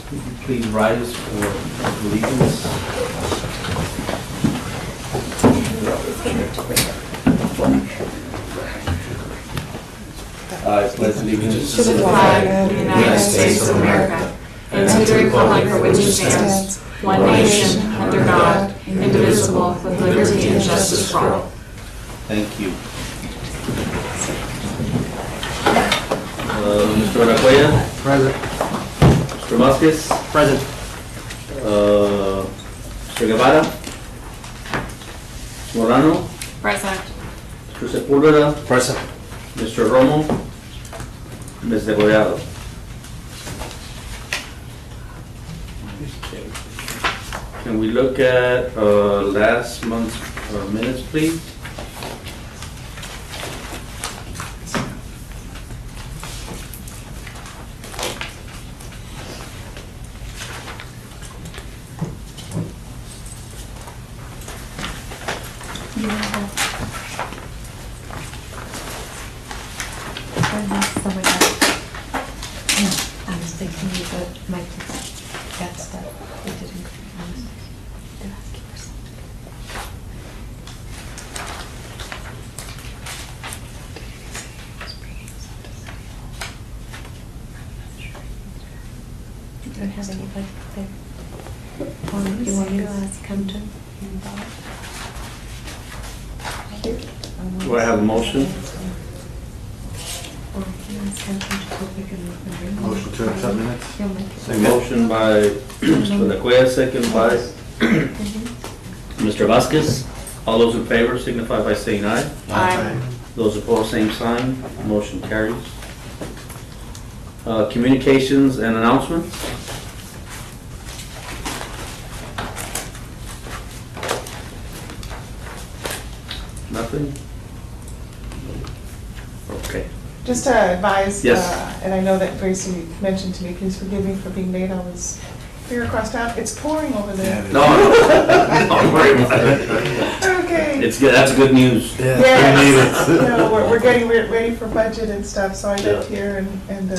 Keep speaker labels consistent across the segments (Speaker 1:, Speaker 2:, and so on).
Speaker 1: Please rise for allegiance. I pledge allegiance
Speaker 2: to the flag of the United States of America and to the republic for which it stands, one nation, under God, indivisible, with liberty and justice for all.
Speaker 1: Thank you. Mr. Aracuella?
Speaker 3: Present.
Speaker 1: Mr. Vasquez?
Speaker 3: Present.
Speaker 1: Mr. Guevara? Morano?
Speaker 2: Present.
Speaker 1: Mr. Sepulveda?
Speaker 3: Present.
Speaker 1: Mr. Romo? Ms. Degollado? Can we look at last month's minutes, please?
Speaker 4: I was thinking you got Mike got stuff. We didn't. They're asking for something. You don't have anybody there. You want me to ask come to
Speaker 1: Do I have a motion?
Speaker 3: Motion to accept minutes.
Speaker 1: A motion by Mr. Aracuella, second by Mr. Vasquez. All those in favor signify by saying aye.
Speaker 2: Aye.
Speaker 1: Those opposed, same sign. Motion carries. Communications and announcements. Nothing? Okay.
Speaker 5: Just to advise,
Speaker 1: Yes.
Speaker 5: and I know that Gracie mentioned to me, please forgive me for being late, I was here across town. It's pouring over there.
Speaker 1: No, don't worry about it.
Speaker 5: Okay.
Speaker 1: It's good, that's good news.
Speaker 5: Yes. No, we're getting ready for budget and stuff, so I lived
Speaker 1: Yeah.
Speaker 5: here and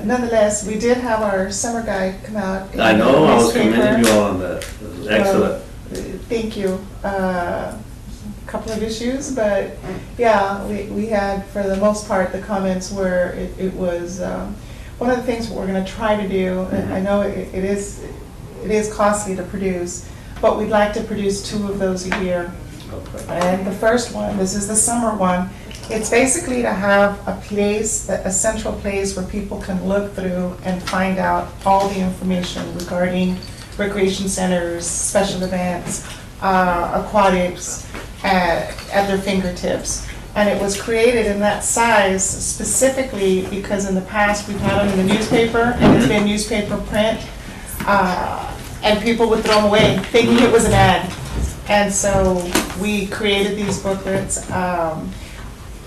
Speaker 5: nonetheless, we did have our summer guide come out. in
Speaker 1: I know,
Speaker 5: the
Speaker 1: I was
Speaker 5: newspaper.
Speaker 1: commending you all on that. It was excellent.
Speaker 5: Thank you. Couple of issues, but yeah, we had, for the most part, the comments were, it was, one of the things we're gonna try to do, and I know it is costly to produce, but we'd like to produce 2 of those a year.
Speaker 1: Okay.
Speaker 5: And the first one, this is the summer one, it's basically to have a place, a central place where people can look through and find out all the information regarding recreation centers, special events, aquatics, at their fingertips. And it was created in that size specifically because in the past we've had them in the newspaper, and it's been newspaper print, and people would throw them away thinking it was an ad. And so we created these booklets.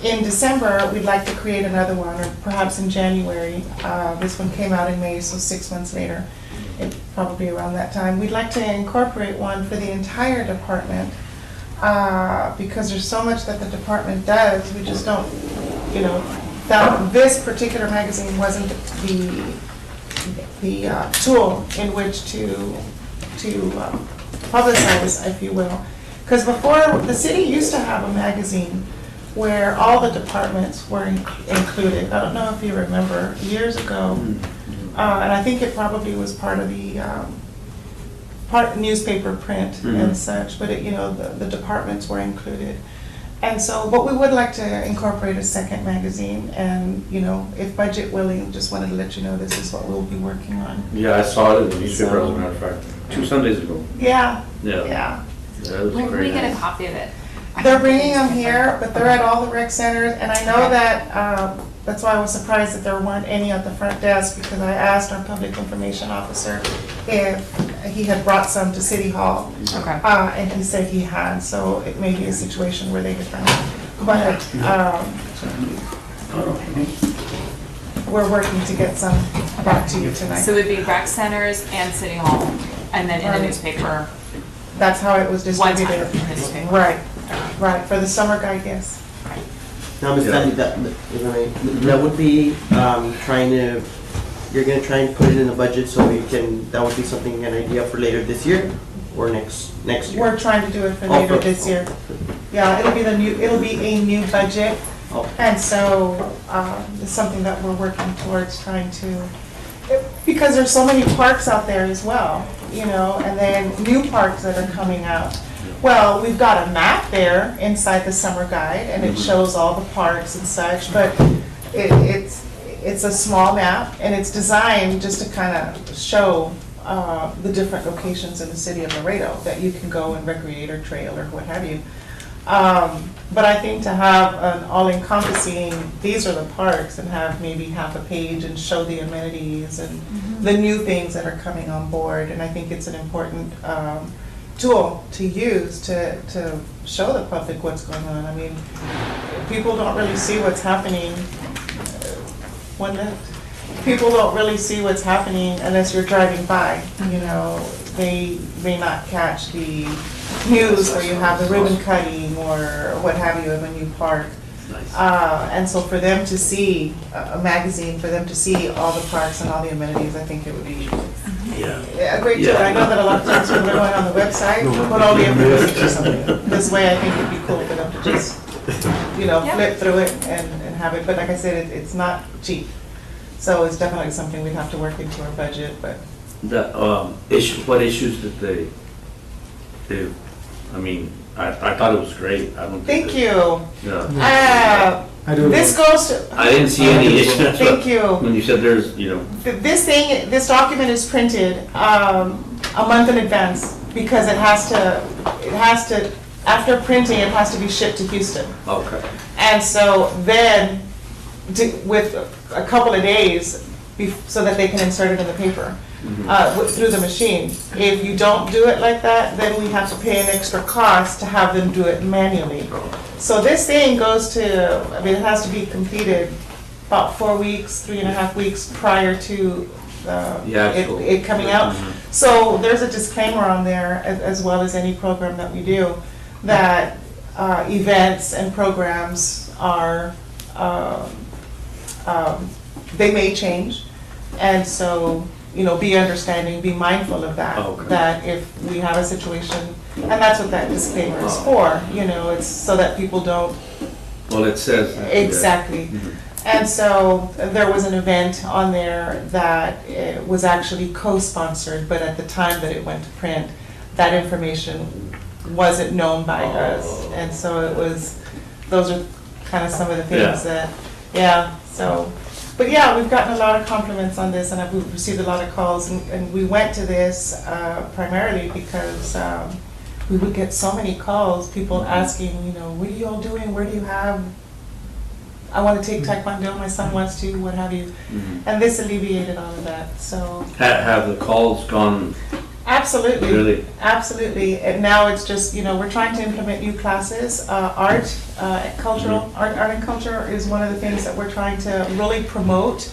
Speaker 5: In December, we'd like to create another one, or perhaps in January. This one came out in May, so 6 months later, probably around that time. We'd like to incorporate one for the entire department, because there's so much that the department does. We just don't, that this particular magazine wasn't the tool in which to publicize, if you will. Because before, the city used to have a magazine where all the departments were included. I don't know if you remember, years ago. And I think it probably was part of the newspaper print and such, but the departments were included. And so, but we would like to incorporate a second magazine, and if budget willing, just wanted to let you know this is what we'll be working on.
Speaker 1: Yeah, I saw it in the newspaper, as a matter of fact, 2 Sundays ago.
Speaker 5: Yeah.
Speaker 1: Yeah.
Speaker 5: Yeah.
Speaker 1: That was
Speaker 2: When can
Speaker 1: very
Speaker 2: we get a
Speaker 1: nice.
Speaker 2: copy of it?
Speaker 5: They're bringing them here, but they're at all the rec centers, and I know that, that's why I was surprised that there weren't any at the front desk, because I asked our public information officer if he had brought some to City Hall.
Speaker 2: Okay.
Speaker 5: And he said he had, so it may be a situation where they could find it. But, we're working to get some brought to you tonight.
Speaker 2: So it would be rec centers and city hall, and then in the
Speaker 5: Right.
Speaker 2: newspaper,
Speaker 5: That's how it was
Speaker 2: one time
Speaker 5: distributed.
Speaker 2: in the newspaper.
Speaker 5: Right, right, for the summer guide, yes.
Speaker 6: Now, Ms.
Speaker 1: Yeah.
Speaker 6: Tandy, that would be trying to you're gonna try and put it in the budget so we can, that would be something, an idea for later this year or next year?
Speaker 5: We're trying to do it for later this year. Yeah, it'll be a new budget.
Speaker 6: Oh.
Speaker 5: And so, it's something that we're working towards trying to, because there's so many parks out there as well, you know, and then new parks that are coming out. Well, we've got a map there inside the summer guide, and it shows all the parks and such, but it's a small map, and it's designed just to kind of show the different locations in the city of Laredo that you can go and recreate or trail or what have you. But I think to have an all-encompassing, these are the parks, and have maybe half a page and show the amenities and the new things that are coming on board, and I think it's an important tool to use to show the public what's going on. I mean, people don't really see what's happening. People don't really see what's happening unless you're driving by. You know, they may not catch the news where you have the ribbon cutting or what have you of a new park. And so for them to see a magazine, for them to see all the parks and all the amenities, I think it would be a great tool. I know that a lot of times when they're going on the website, put all the information or something. This way, I think it'd be cool for them to just, flip through it and have it. But like I said, it's not cheap. So it's definitely something we'd have to work into our budget, but.
Speaker 1: The what issues did they do? I mean, I thought it was great. I don't think.
Speaker 5: Thank you.
Speaker 1: Yeah.
Speaker 5: This goes to.
Speaker 1: I didn't see any issues.
Speaker 5: Thank you.
Speaker 1: When you said there's,
Speaker 5: This document is printed a month in advance because it has to, after printing, it has to be shipped to Houston.
Speaker 1: Okay.
Speaker 5: And so then, with a couple of days, so that they can insert it in the paper. Through the machine. If you don't do it like that, then we have to pay an extra cost to have them do it manually. So this thing goes to, it has to be completed about 4 weeks, 3.5 weeks prior to it coming out. So there's a disclaimer on there, as well as any program that we do, that events and programs are, they may change. And so, be understanding, be mindful of that.
Speaker 1: Okay.
Speaker 5: That if we have a situation, and that's what that disclaimer is for, it's so that people don't.
Speaker 1: Well, it says.
Speaker 5: Exactly. And so there was an event on there that was actually co-sponsored, but at the time that it went to print, that information wasn't known by us. And so those are kind of some of the things But yeah, we've gotten a lot of compliments on this, and we've received a lot of calls, and we went to this primarily because we would get so many calls, people asking, what are you all doing, where do you have, I want to take Taekwondo, my son wants to, what have you, and this alleviated all of that, so.
Speaker 1: Have the calls gone?
Speaker 5: Absolutely.
Speaker 1: Really?
Speaker 5: Absolutely. And now it's just, we're trying to implement new classes. Art and culture is one of the things that we're trying to really promote.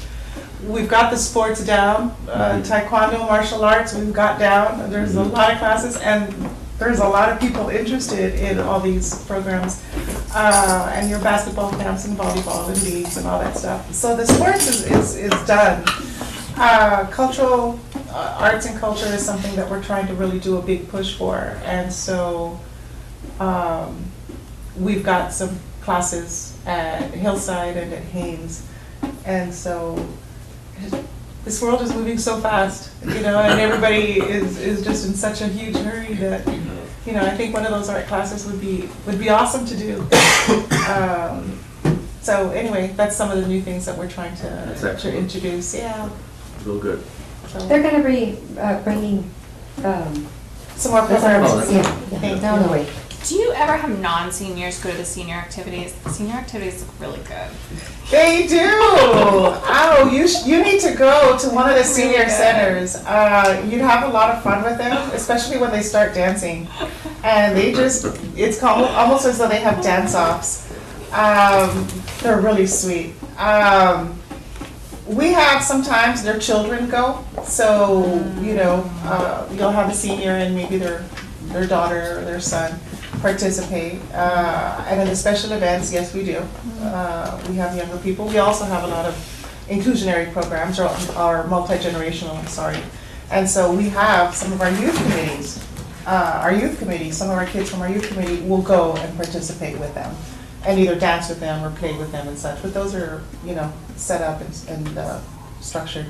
Speaker 5: We've got the sports down, Taekwondo, martial arts, we've got down. There's a lot of classes, and there's a lot of people interested in all these programs. And your basketball camps and volleyball and leagues and all that stuff. So the sports is done. Cultural arts and culture is something that we're trying to really do a big push for, and so we've got some classes at Hillside and at Haynes, and so this world is moving so fast, and everybody is just in such a huge hurry that I think one of those art classes would be awesome to do. So anyway, that's some of the new things that we're trying to introduce. Yeah.
Speaker 1: Real good.
Speaker 5: So
Speaker 4: They're going to be bringing
Speaker 5: some more programs.
Speaker 4: down the way.
Speaker 2: Do you ever have non-seniors go to the senior activities? The senior activities look really good.
Speaker 5: They do. Oh, you need to go to one of the senior centers. You'd have a lot of fun with them, especially when they start dancing. And it's almost as though they have dance-offs. They're really sweet. We have sometimes their children go, so you'll have a senior and maybe their daughter or their son participate. And in the special events, yes, we do. We have younger people. We also have a lot of inclusionary programs are multi-generational, I'm sorry. And so we have some of our youth committees, some of our kids from our youth committee will go and participate with them and either dance with them or play with them and such, but those are, set up and structured.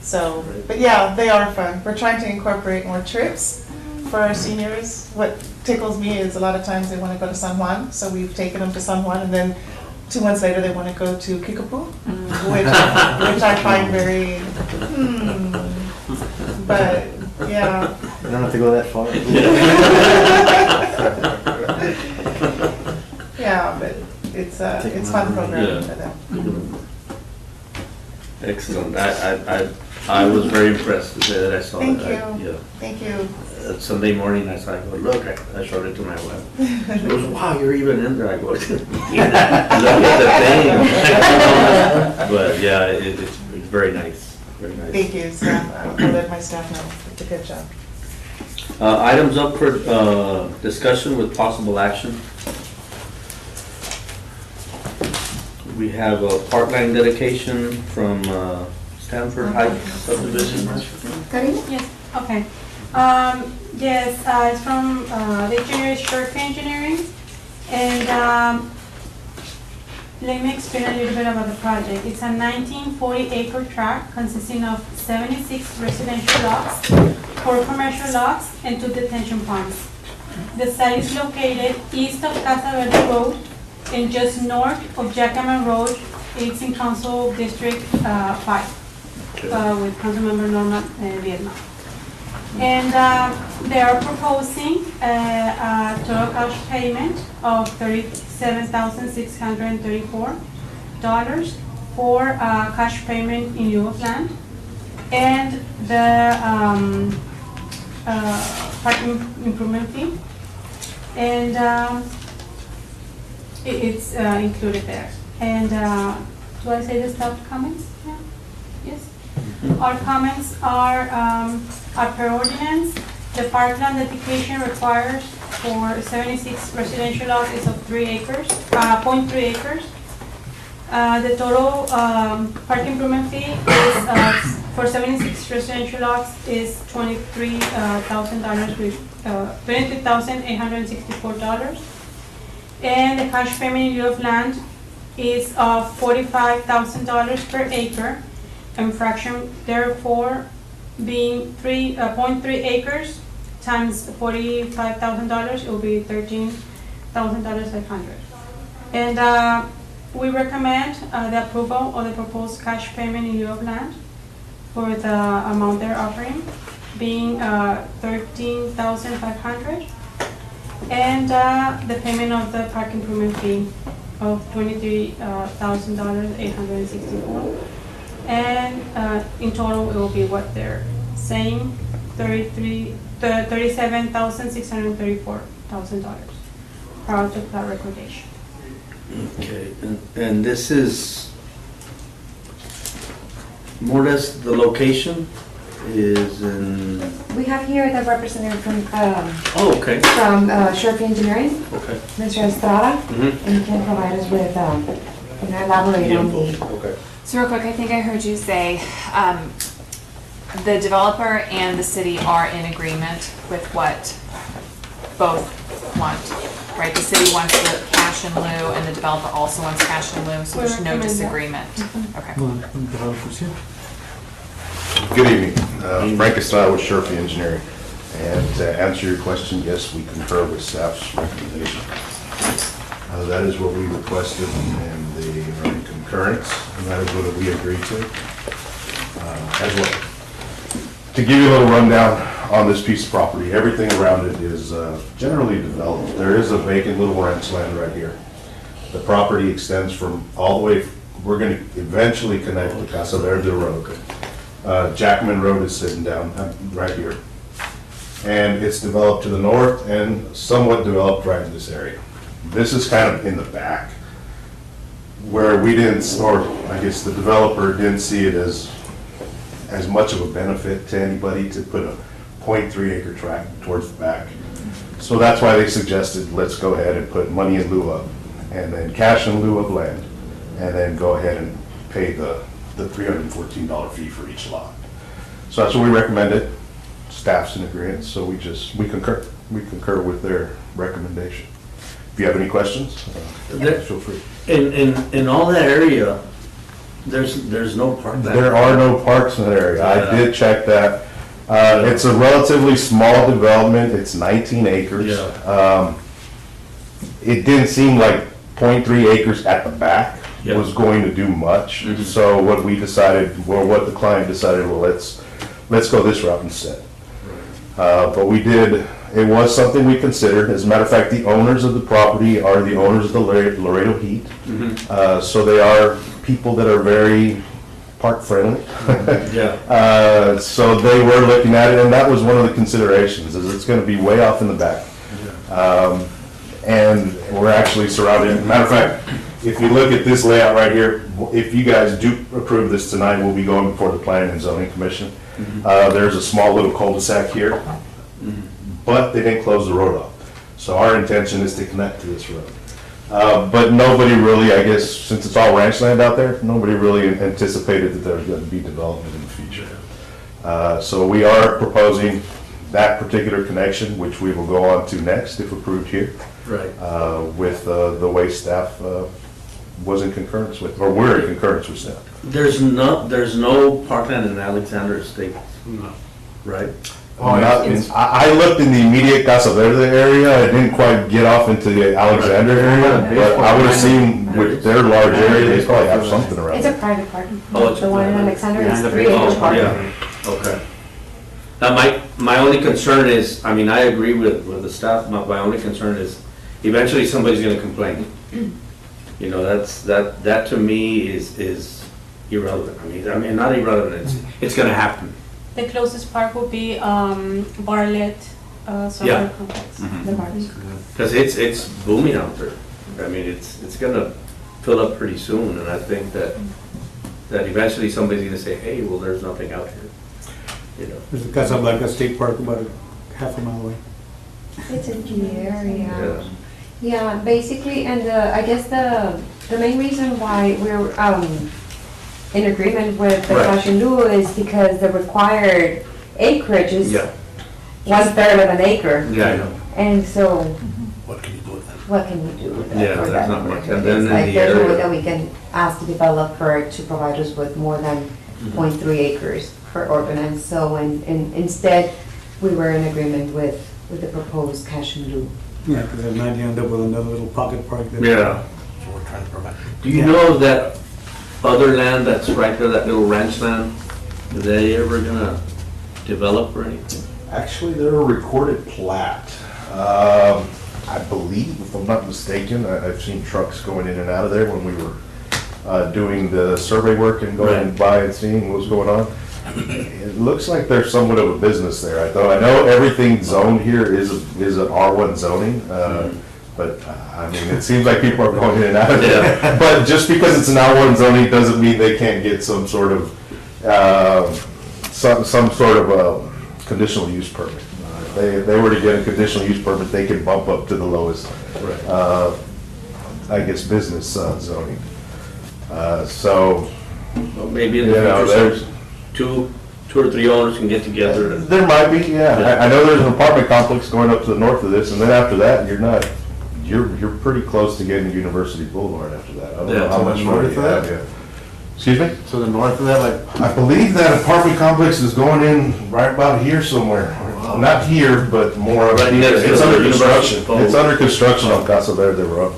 Speaker 5: So, but yeah, they are fun. We're trying to incorporate more trips for our seniors. What tickles me is a lot of times they want to go to San Juan, so we've taken them to San Juan, and then 2 months later they want to go to Kickapoo, which I find very, but yeah.
Speaker 3: I don't have to go that far.
Speaker 5: Yeah, but it's fun programming for them.
Speaker 1: Excellent. I was very impressed that I saw
Speaker 5: Thank
Speaker 1: that.
Speaker 5: you. Thank you.
Speaker 1: Sunday morning, I saw, I go, look, I showed it to my wife. She goes, wow, you're even in there. I go, look at the thing. But yeah, it's very nice, very nice.
Speaker 5: Thank you, staff. I'll let my staff know. It's a good job.
Speaker 1: Items up for discussion with possible action. We have a park line dedication from Stanford Heights subdivision.
Speaker 2: Yes, okay. Yes, it's from the engineer Sherpa Engineering, and let me explain a little bit about the project. It's a 1940-acre tract consisting of 76 residential lots, 4 commercial lots, and 2 detention ponds. The site is located east of Casa Verde Road and just north of Jackman Road. It's in Council District 5 with Councilmember Norma Vietnam. And they are proposing a total cash payment of $37,634 for cash payment in lieu of land, and the parking improvement fee, and it's included there. And do I say the staff comments? Yeah. Yes. Our comments are per ordinance. The parkland dedication requires for 76 residential lots is of 3 acres, 0.3 acres. The total park improvement fee is for 76 residential lots is $23,000 with $23,864, and the cash payment in lieu of land is of $45,000 per acre. And fraction therefore being 0.3 acres times $45,000, it will be $13,500. And we recommend the approval of the proposed cash payment in lieu of land for the amount they're offering, being $13,500, and the payment of the park improvement fee of $23,864. And in total, it will be what they're saying, $37,634,000 prior to that recordation.
Speaker 1: Okay, and this is more or less the location is in.
Speaker 4: We have here the representative from
Speaker 1: Okay.
Speaker 4: Sherpa Engineering,
Speaker 1: Okay.
Speaker 4: Mr. Estrada,
Speaker 1: Mm-hmm.
Speaker 4: and he can provide us with, elaborate on the.
Speaker 1: Okay.
Speaker 7: So real quick, I think I heard you say the developer and the city are in agreement with what both want, right? The city wants the cash in lieu and the developer also wants cash in lieu, so
Speaker 2: We
Speaker 7: there's no
Speaker 2: recommend that.
Speaker 7: disagreement. Okay.
Speaker 8: Good evening. Frank Estrada with Sherpa Engineering. And to answer your question, yes, we concur with staff's recommendation. That is what we requested, and they are in concurrence, and that is what we agreed to as well. To give you a little rundown on this piece of property, everything around it is generally developed. There is a vacant little ranch land right here. The property extends from all the way, we're going to eventually connect to Casa Verde Road. Jackman Road is sitting down right here. And it's developed to the north and somewhat developed right in this area. This is kind of in the back where we didn't, or I guess the developer didn't see it as much of a benefit to anybody to put a 0.3 acre tract towards the back. So that's why they suggested, let's go ahead and put money in lieu of, and then cash in lieu of land, and then go ahead and pay the the $314 fee for each lot. So that's what we recommended. Staff's in agreement, so we concur. We concur with their recommendation. If you have any questions,
Speaker 1: There-
Speaker 8: feel free.
Speaker 1: In all that area, there's no park there.
Speaker 8: There are no parks in that area. I
Speaker 1: Yeah.
Speaker 8: did check that. It's a relatively small development. It's 19 acres.
Speaker 1: Yeah.
Speaker 8: It didn't seem like .3 acres at the back
Speaker 1: Yeah.
Speaker 8: was going to do much.
Speaker 1: Mhm.
Speaker 8: So what we decided, or what the client decided, well, let's go this route instead. But we did, it was something we considered. As a matter of fact, the owners of the property are the owners of the Laredo Heat. So they are people that are very park friendly.
Speaker 1: Yeah.
Speaker 8: So they were looking at it, and that was one of the considerations, is it's gonna be way off in the back. And we're actually surrounded, matter of fact, if you look at this layout right here, if you guys do approve this tonight, we'll be going before the Planning and Zoning Commission. There's a small little cul-de-sac here, but they didn't close the road off. So our intention is to connect to this road. But nobody really, I guess, since it's all ranch land out there, nobody really anticipated that there was going to be development in the future. So we are proposing that particular connection, which we will go on to next if approved here,
Speaker 1: Right.
Speaker 8: with the way staff was in concurrence with, or we're in concurrence with staff.
Speaker 1: There's no parkland in Alexander Estates. No. Right?
Speaker 8: I looked in the immediate Casa Verde area. I didn't quite get off into the Alexander area, but I would have seen with their large area, they probably have something around
Speaker 4: It's a
Speaker 8: it.
Speaker 4: private park.
Speaker 1: Oh, it's
Speaker 4: The one in
Speaker 1: private.
Speaker 4: Alexander
Speaker 3: Behind
Speaker 4: is
Speaker 3: the
Speaker 4: 3
Speaker 3: big
Speaker 4: acres
Speaker 3: house,
Speaker 4: park.
Speaker 1: Yeah, okay. Now, my only concern is, I mean, I agree with the staff, my only concern is eventually somebody's gonna complain. You know, that to me is irrelevant. I mean, not irrelevant, it's gonna happen.
Speaker 2: The closest park would be Bartlett
Speaker 1: Yeah.
Speaker 2: Soccer Complex.
Speaker 4: The parks.
Speaker 1: Because it's booming out there. I mean, it's gonna fill up pretty soon, and I think that eventually somebody's gonna say, hey, well, there's nothing out here. You know?
Speaker 3: There's the Casablanca State Park about half a mile away.
Speaker 4: It's in the area.
Speaker 1: Yeah.
Speaker 4: Yeah, basically, and I guess the main reason why we're in agreement with the
Speaker 1: Right.
Speaker 4: cash in lieu is because the required acreage is
Speaker 1: Yeah,
Speaker 4: 1/3 of an acre.
Speaker 1: yeah, I know.
Speaker 4: And so,
Speaker 1: What can you do with that?
Speaker 4: what can we do with that?
Speaker 1: Yeah,
Speaker 4: for
Speaker 1: there's
Speaker 4: that
Speaker 1: not much.
Speaker 4: acreage?
Speaker 1: And then
Speaker 4: It's
Speaker 1: in
Speaker 4: like,
Speaker 1: the
Speaker 4: there's no way
Speaker 1: area-
Speaker 4: that we can ask the developer to provide us with more than
Speaker 1: Mm-hmm.
Speaker 4: 0.3 acres per ordinance. So, and instead, we were in agreement with the proposed cash in lieu.
Speaker 3: Yeah, because that might end up with another little pocket park there.
Speaker 1: Yeah. Do you know of that other land that's right there, that little ranch land? Are they ever gonna develop or anything?
Speaker 8: Actually, they're a recorded plat. I believe, if I'm not mistaken, I've seen trucks going in and out of there when we were doing the survey work and going by and seeing what's going on. It looks like there's somewhat of a business there. I know everything zoned here is an R1 zoning, but I mean, it seems like people are going in and out of there.
Speaker 1: Yeah.
Speaker 8: But just because it's an R1 zoning doesn't mean they can't get some sort of, some sort of conditional use permit. If they were to get a conditional use permit, they could bump up to the lowest, I guess, business zoning. So,
Speaker 1: Well, maybe in the
Speaker 8: you know,
Speaker 1: future,
Speaker 8: there's,
Speaker 1: two or three owners can get together and,
Speaker 8: there might be, yeah. I know there's an apartment complex going up to the north of this, and then after that, you're pretty close to getting to University Boulevard after that. I don't
Speaker 1: Yeah,
Speaker 8: know how
Speaker 3: to the
Speaker 8: much more
Speaker 3: north
Speaker 8: you
Speaker 3: of
Speaker 8: have,
Speaker 3: that?
Speaker 8: yeah. Excuse me?
Speaker 3: So the north of that, like,
Speaker 8: I believe that apartment complex is going in right about here somewhere. Not here, but more of
Speaker 1: Right
Speaker 8: it.
Speaker 1: next to
Speaker 8: It's
Speaker 1: the
Speaker 8: under
Speaker 1: University.
Speaker 8: construction.
Speaker 1: Oh.
Speaker 8: It's under construction on Casa Verde Road.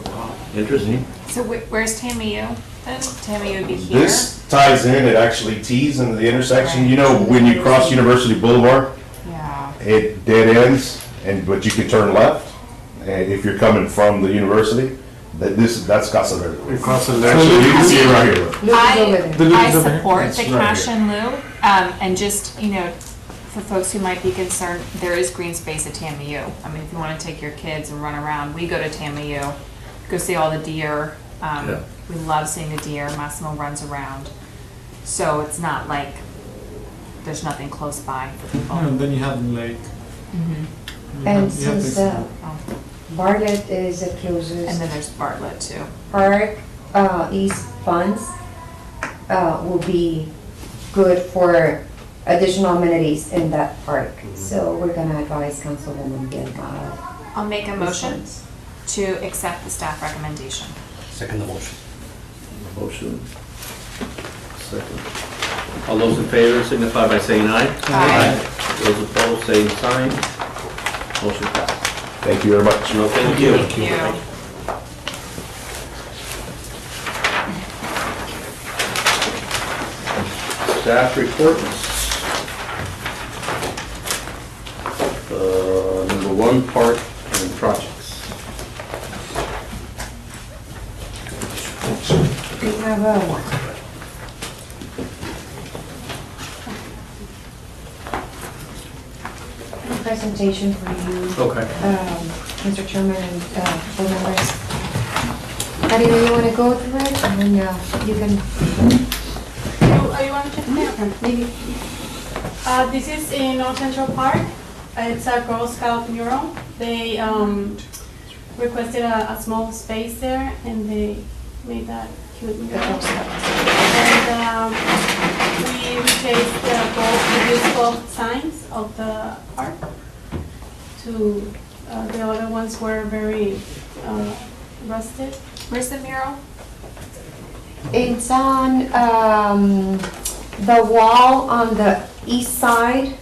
Speaker 1: interesting.
Speaker 7: So where's TAMU then? TAMU would be here?
Speaker 8: This ties in, it actually tees into the intersection. You know, when you cross University Boulevard,
Speaker 7: Yeah.
Speaker 8: it dead ends, but you can turn left. And if you're coming from the university, that's Casa Verde.
Speaker 3: across the
Speaker 8: Actually, you can see it right here.
Speaker 4: Look, it's over
Speaker 7: I
Speaker 4: there.
Speaker 3: The loop
Speaker 7: I
Speaker 3: is over here.
Speaker 7: support
Speaker 3: It's
Speaker 7: the
Speaker 3: right
Speaker 7: cash
Speaker 3: here.
Speaker 7: in lieu, and just, you know, for folks who might be concerned, there is green space at TAMU. I mean, if you wanna take your kids and run around, we go to TAMU, go see all the deer.
Speaker 1: Yeah.
Speaker 7: We love seeing the deer, Massimo runs around. So it's not like there's nothing close by for people.
Speaker 3: And then you have the lake.
Speaker 7: Mhm.
Speaker 4: And
Speaker 3: You have
Speaker 4: since
Speaker 3: this-
Speaker 7: Oh,
Speaker 4: Bartlett is the
Speaker 7: And
Speaker 4: closest
Speaker 7: then there's Bartlett too.
Speaker 4: park, East Funds,
Speaker 9: will be good for additional amenities in that park. So we're gonna advise Councilwoman Vilma.
Speaker 7: I'll make a motion to accept the staff recommendation.
Speaker 6: Second the motion.
Speaker 1: Motion. Second. All those in favor signify by saying aye.
Speaker 7: Aye.
Speaker 1: Those opposed, same sign. Motion passed.
Speaker 8: Thank you very much.
Speaker 1: No, thank you.
Speaker 7: Thank you.
Speaker 1: Staff reports. Number one, park and projects.
Speaker 9: We have a presentation for you,
Speaker 1: Okay.
Speaker 9: Mr. Chairman and board members. Marina, you want to go through it? And then you can
Speaker 2: You want to check it out?
Speaker 9: maybe.
Speaker 2: This is in North Central Park. It's a Girl Scout mural. They requested a small space there, and they made that cute mural. And we replaced the gold signs of the park. The other ones were very rusted.
Speaker 7: Where's the mural?
Speaker 9: It's on the wall on the east side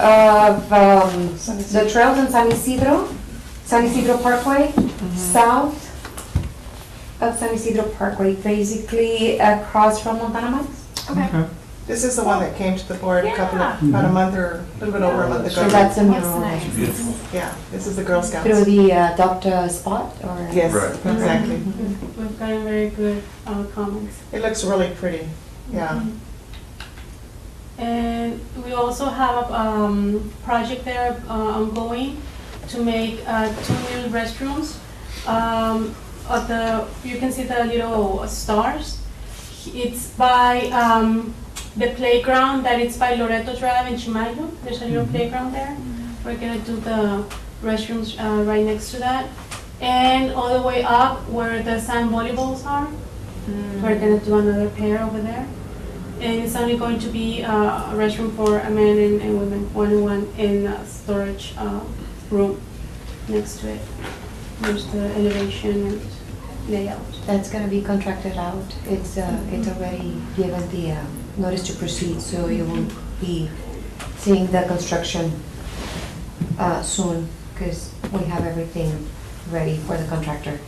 Speaker 9: of the trails in San Isidro Parkway, south of San Isidro Parkway, basically across from Montana Mines.
Speaker 7: Okay.
Speaker 5: This is the one that came to the board about a month or a little bit over a month
Speaker 9: So
Speaker 5: ago.
Speaker 9: that's a
Speaker 7: That's
Speaker 9: mural.
Speaker 7: nice.
Speaker 5: Yeah, this is the Girl Scouts.
Speaker 9: Through the adopt a spot or?
Speaker 5: Yes,
Speaker 1: Right.
Speaker 5: exactly.
Speaker 2: We've gotten very good comments.
Speaker 5: It looks really pretty, yeah.
Speaker 2: And we also have a project there ongoing to make 2 new restrooms. You can see the little stars. It's by the playground that it's by Loreto Drive in Chimayo. There's a little playground there. We're gonna do the restrooms right next to that. And all the way up where the sand volleyballs are, we're gonna do another pair over there. And it's only going to be a restroom for a man and women, one in a storage room next to it. There's the elevation and layout.
Speaker 9: That's gonna be contracted out. It's already given the notice to proceed, so you will be seeing the construction soon, because we have everything ready for the contractor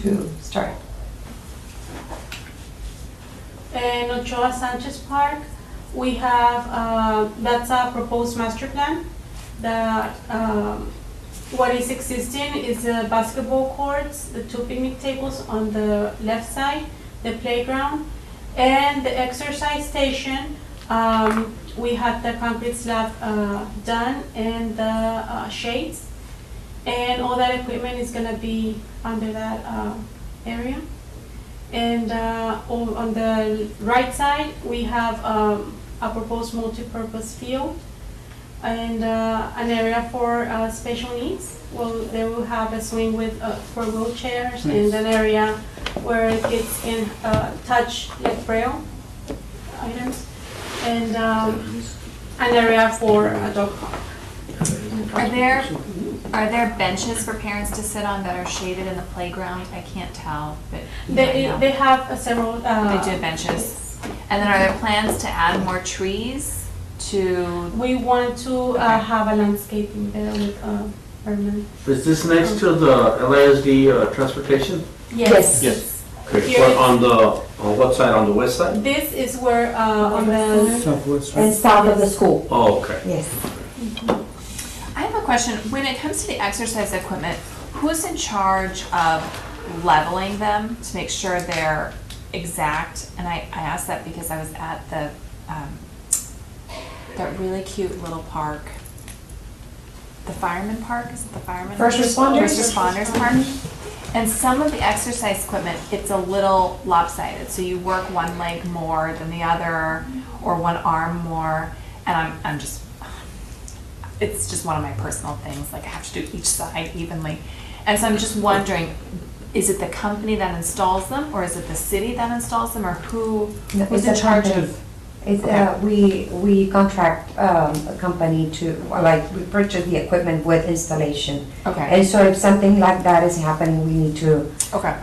Speaker 9: to start.
Speaker 2: And Ochoa Sanchez Park, we have, that's a proposed master plan. What is existing is the basketball courts, the 2 picnic tables on the left side, the playground, and the exercise station. We have the concrete slab done and the shades. And all that equipment is gonna be under that area. And on the right side, we have a proposed multi-purpose field and an area for special needs. Well, they will have a swing with for wheelchairs and an area where kids can touch like braille items, and an area for a dog park.
Speaker 7: Are there benches for parents to sit on that are shaded in the playground? I can't tell, but
Speaker 2: They have several.
Speaker 7: they do benches. And then are there plans to add more trees to?
Speaker 2: We want to have a landscaping there with Berman.
Speaker 1: Is this next to the LASD transportation?
Speaker 9: Yes.
Speaker 1: Yes. Okay,
Speaker 2: Here
Speaker 1: on what side, on the west side?
Speaker 2: This is where on the
Speaker 3: Southwest.
Speaker 9: And south of the school,
Speaker 1: Oh, okay.
Speaker 9: yes.
Speaker 7: I have a question. When it comes to the exercise equipment, who's in charge of leveling them to make sure they're exact? And I asked that because I was at the that really cute little park. The fireman park, is it the fireman?
Speaker 9: First responders?
Speaker 7: First responders park. And some of the exercise equipment, it's a little lopsided. So you work one leg more than the other, or one arm more. And I'm just, it's just one of my personal things. Like I have to do each side evenly. And so I'm just wondering, is it the company that installs them, or is it the city that installs them, or
Speaker 9: No,
Speaker 7: who's
Speaker 9: it's
Speaker 7: in
Speaker 9: a
Speaker 7: charge
Speaker 9: company.
Speaker 7: of?
Speaker 9: It's,
Speaker 7: Okay.
Speaker 9: we contract a company to, like, we purchase the equipment with installation.
Speaker 7: Okay,
Speaker 9: And so if something like that is happening, we need to
Speaker 7: okay.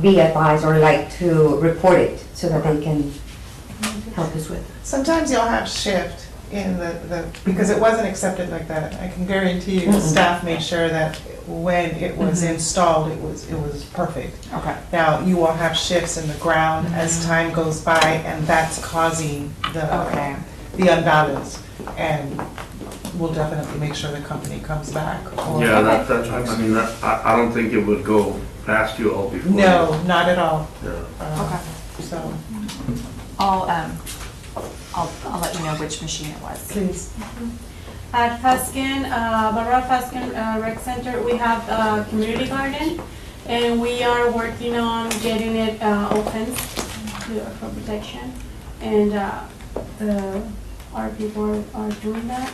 Speaker 9: be advised or like to report it so that they can help us with it.
Speaker 5: Sometimes you'll have shift in because it wasn't accepted like that. I can guarantee you, the
Speaker 9: Mm-mm.
Speaker 5: staff made sure that when it was installed, it was perfect.
Speaker 7: Okay.
Speaker 5: Now, you will have shifts in the ground as time goes by, and that's causing
Speaker 7: Okay.
Speaker 5: the unbalance. And we'll definitely make sure the company comes back. or-
Speaker 1: Yeah, I mean, I don't think it would go past you all before.
Speaker 5: No, not at all.
Speaker 1: Yeah.
Speaker 7: Okay.
Speaker 5: So,
Speaker 7: I'll let you know which machine it was.
Speaker 5: please.
Speaker 2: At Faskin, Barbara Faskin Rec Center, we have a community garden, and we are working on getting it open for protection. And our people are doing that.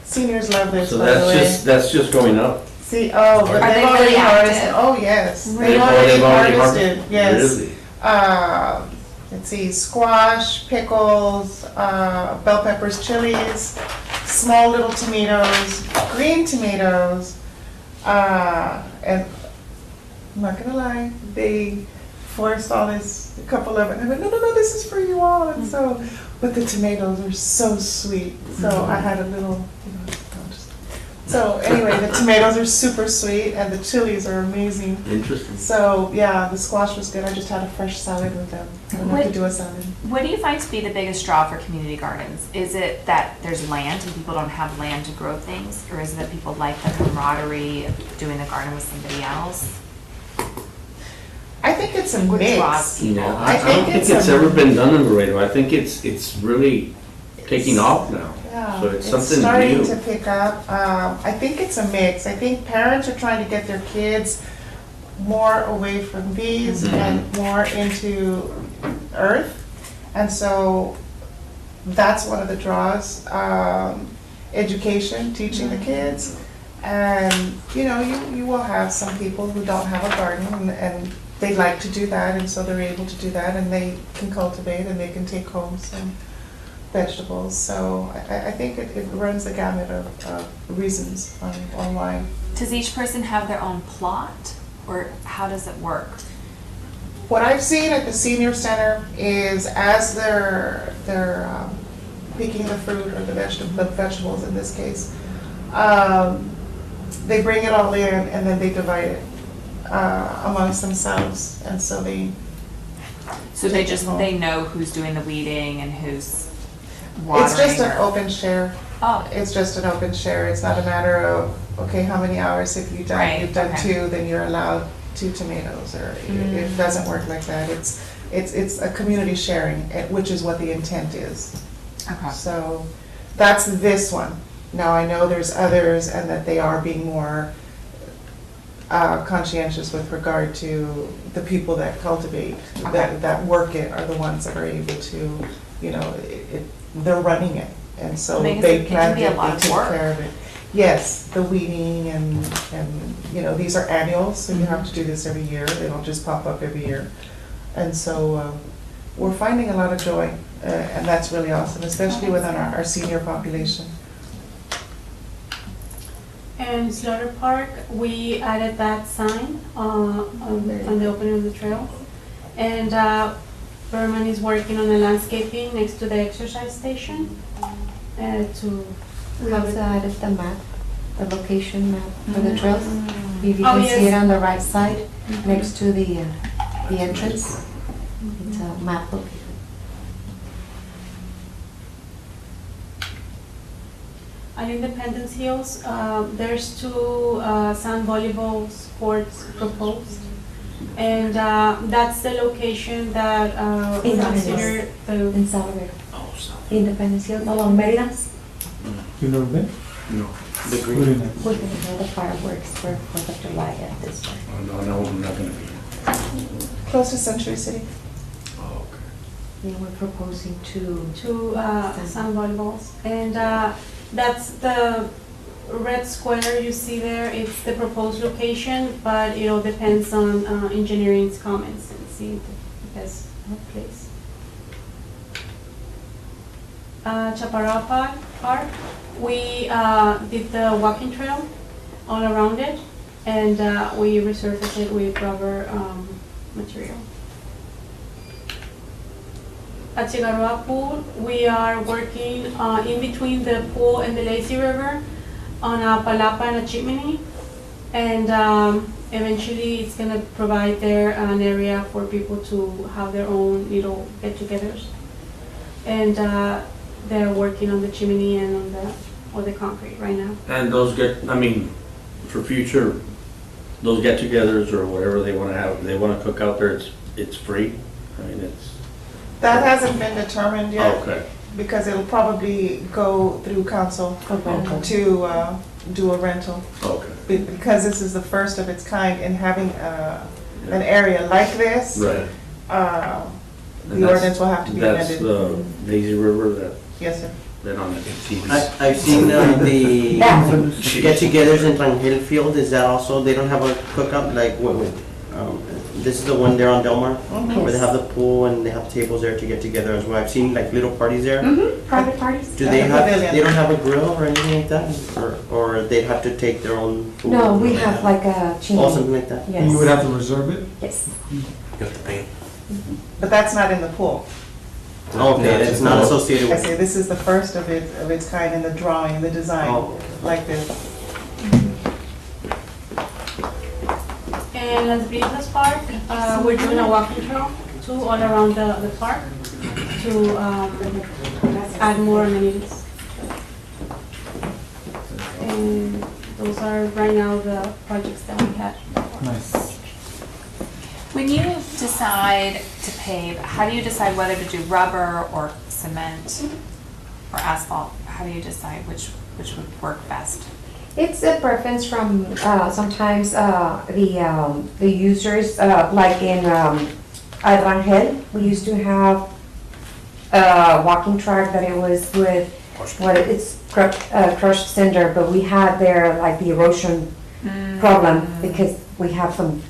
Speaker 5: Seniors love this,
Speaker 1: So
Speaker 5: by the way.
Speaker 1: that's just going up.
Speaker 5: See, oh, but
Speaker 7: Are
Speaker 5: they've
Speaker 7: they
Speaker 5: already
Speaker 7: really
Speaker 5: harvested.
Speaker 7: active?
Speaker 5: Oh, yes.
Speaker 2: Really?
Speaker 5: They've
Speaker 2: Oh,
Speaker 5: already
Speaker 1: harvested?
Speaker 5: harvested, yes.
Speaker 1: Really?
Speaker 5: Let's see, squash, pickles, bell peppers, chilies, small little tomatoes, green tomatoes, and I'm not gonna lie, they forced all this, a couple of it, and I went, no, this is for you all, and so, but the tomatoes are so sweet, so I had a little, so anyway, the tomatoes are super sweet, and the chilies are amazing.
Speaker 1: Interesting.
Speaker 5: So, yeah, the squash was good. I just had a fresh salad with them. I don't have to do a salad.
Speaker 7: What do you find to be the biggest draw for community gardens? Is it that there's land and people don't have land to grow things? Or is it that people like the camaraderie of doing the garden with somebody else?
Speaker 5: I think it's a
Speaker 7: What draws
Speaker 5: mix.
Speaker 7: people?
Speaker 1: Yeah,
Speaker 5: I
Speaker 1: I
Speaker 5: think
Speaker 1: don't think
Speaker 5: it's
Speaker 1: it's
Speaker 5: a-
Speaker 1: ever been done in Laredo. I think it's really taking off now.
Speaker 5: Yeah,
Speaker 1: So it's something
Speaker 5: starting
Speaker 1: new.
Speaker 5: to pick up. I think it's a mix. I think parents are trying to get their kids more away from bees
Speaker 1: Mhm.
Speaker 5: and more into earth. And so that's one of the draws. Education, teaching the kids. And, you will have some people who don't have a garden and they like to do that, and so they're able to do that, and they can cultivate and they can take home some vegetables. So I think it runs the gamut of reasons online.
Speaker 7: Does each person have their own plot? Or how does it work?
Speaker 5: What I've seen at the senior center is as they're picking the fruit or the vegetables in this case, they bring it all in and then they divide it amongst themselves, and so they.
Speaker 7: So
Speaker 5: Take it home.
Speaker 7: they know who's doing the weeding and who's watering?
Speaker 5: It's just an
Speaker 7: or-
Speaker 5: open share.
Speaker 7: Oh,
Speaker 5: It's just an open share. It's not a matter of, okay, how many hours have you done?
Speaker 7: Right,
Speaker 5: You've done
Speaker 7: okay.
Speaker 5: 2, then you're allowed 2 tomatoes, or it doesn't work like that. It's a community sharing, which is what the intent is.
Speaker 7: okay.
Speaker 5: So that's this one. Now, I know there's others and that they are being more conscientious with regard to the people that cultivate,
Speaker 7: Okay.
Speaker 5: that work it are the ones that are able to, they're running it. And so
Speaker 7: Because
Speaker 5: they
Speaker 7: it can
Speaker 5: plant
Speaker 7: be a
Speaker 5: it,
Speaker 7: lot
Speaker 5: they
Speaker 7: of
Speaker 5: take
Speaker 7: work.
Speaker 5: care of it. Yes, the weeding and these are annuals, so you have to do this every year. They don't just pop up every year. And so we're finding a lot of joy, and that's really awesome, especially within our senior population.
Speaker 2: And Slaughter Park, we added that sign on the opening of the trail. And Berman is working on the landscaping next to the exercise station to
Speaker 9: We
Speaker 2: have
Speaker 9: also
Speaker 2: it.
Speaker 9: added the map, the location map for the trails. If you
Speaker 2: Oh,
Speaker 9: can see
Speaker 2: yes.
Speaker 9: it on the right side, next to the entrance, it's a map location.
Speaker 2: At Independence Hills, there's 2 sand volleyball sports proposed. And that's the location that we
Speaker 9: Independence.
Speaker 2: consider the,
Speaker 9: In Salvador,
Speaker 1: Oh, so,
Speaker 9: Independence Hill, along Meridas,
Speaker 3: You never been?
Speaker 1: no.
Speaker 6: The green.
Speaker 3: Really nice.
Speaker 9: we're gonna have the fireworks for 4th of July at this time.
Speaker 1: Oh, no, I'm not gonna be.
Speaker 5: Close to Century City.
Speaker 1: Oh, okay.
Speaker 9: Yeah, we're proposing to,
Speaker 2: 2 sand volleyballs. And that's red square you see there, it's the proposed location, but it all depends on engineering's comments and see the best place. Chaparral Park, we did the walking trail all around it, and we resurfaced it with rubber material. At Chigaroa Pool, we are working in between the pool and the lazy river on a palapa and a chimney, and eventually it's going to provide there an area for people to have their own little get-togethers. And they're working on the chimney and on the concrete right now.
Speaker 1: And those for future, those get-togethers or whatever they want to have, they want to cook out there, it's free?
Speaker 5: That hasn't been determined yet.
Speaker 1: Oh, okay.
Speaker 5: Because it'll probably go through council to do a rental.
Speaker 1: Okay.
Speaker 5: Because this is the first of its kind in having an area like this.
Speaker 1: Right.
Speaker 5: The ordinance will have to be amended.
Speaker 1: That's the Lazy River
Speaker 5: Yes, sir.
Speaker 1: that on the TV.
Speaker 6: I've seen the get-togethers in Rangel Field. Is that also, they don't have a cookout like this is the one there on Delmar, where they have the pool and they have tables there to get together as well. I've seen like little parties there.
Speaker 9: Private parties?
Speaker 6: Do they don't have a grill or anything like that? Or they'd have to take their own food?
Speaker 9: No, we have like a chimney.
Speaker 6: Or something like that?
Speaker 9: Yes.
Speaker 3: You would have to reserve it?
Speaker 9: Yes.
Speaker 1: You have to pay.
Speaker 5: But that's not in the pool.
Speaker 6: Okay, it's not associated
Speaker 5: I
Speaker 6: with.
Speaker 5: say this is the first of its kind in the drawing, the design,
Speaker 6: Oh.
Speaker 5: like this.
Speaker 2: And Las Brisas Park, we're doing a walking trail too all around the park to add more amenities. And those are right now the projects that we have.
Speaker 3: Nice.
Speaker 7: When you decide to pave, how do you decide whether to do rubber or cement or asphalt? How do you decide which would work best?
Speaker 9: It's a preference from sometimes the users, like in at Rangel, we used to have a walking track that it was with it's crushed cinder, but we had there like the erosion problem because we have some,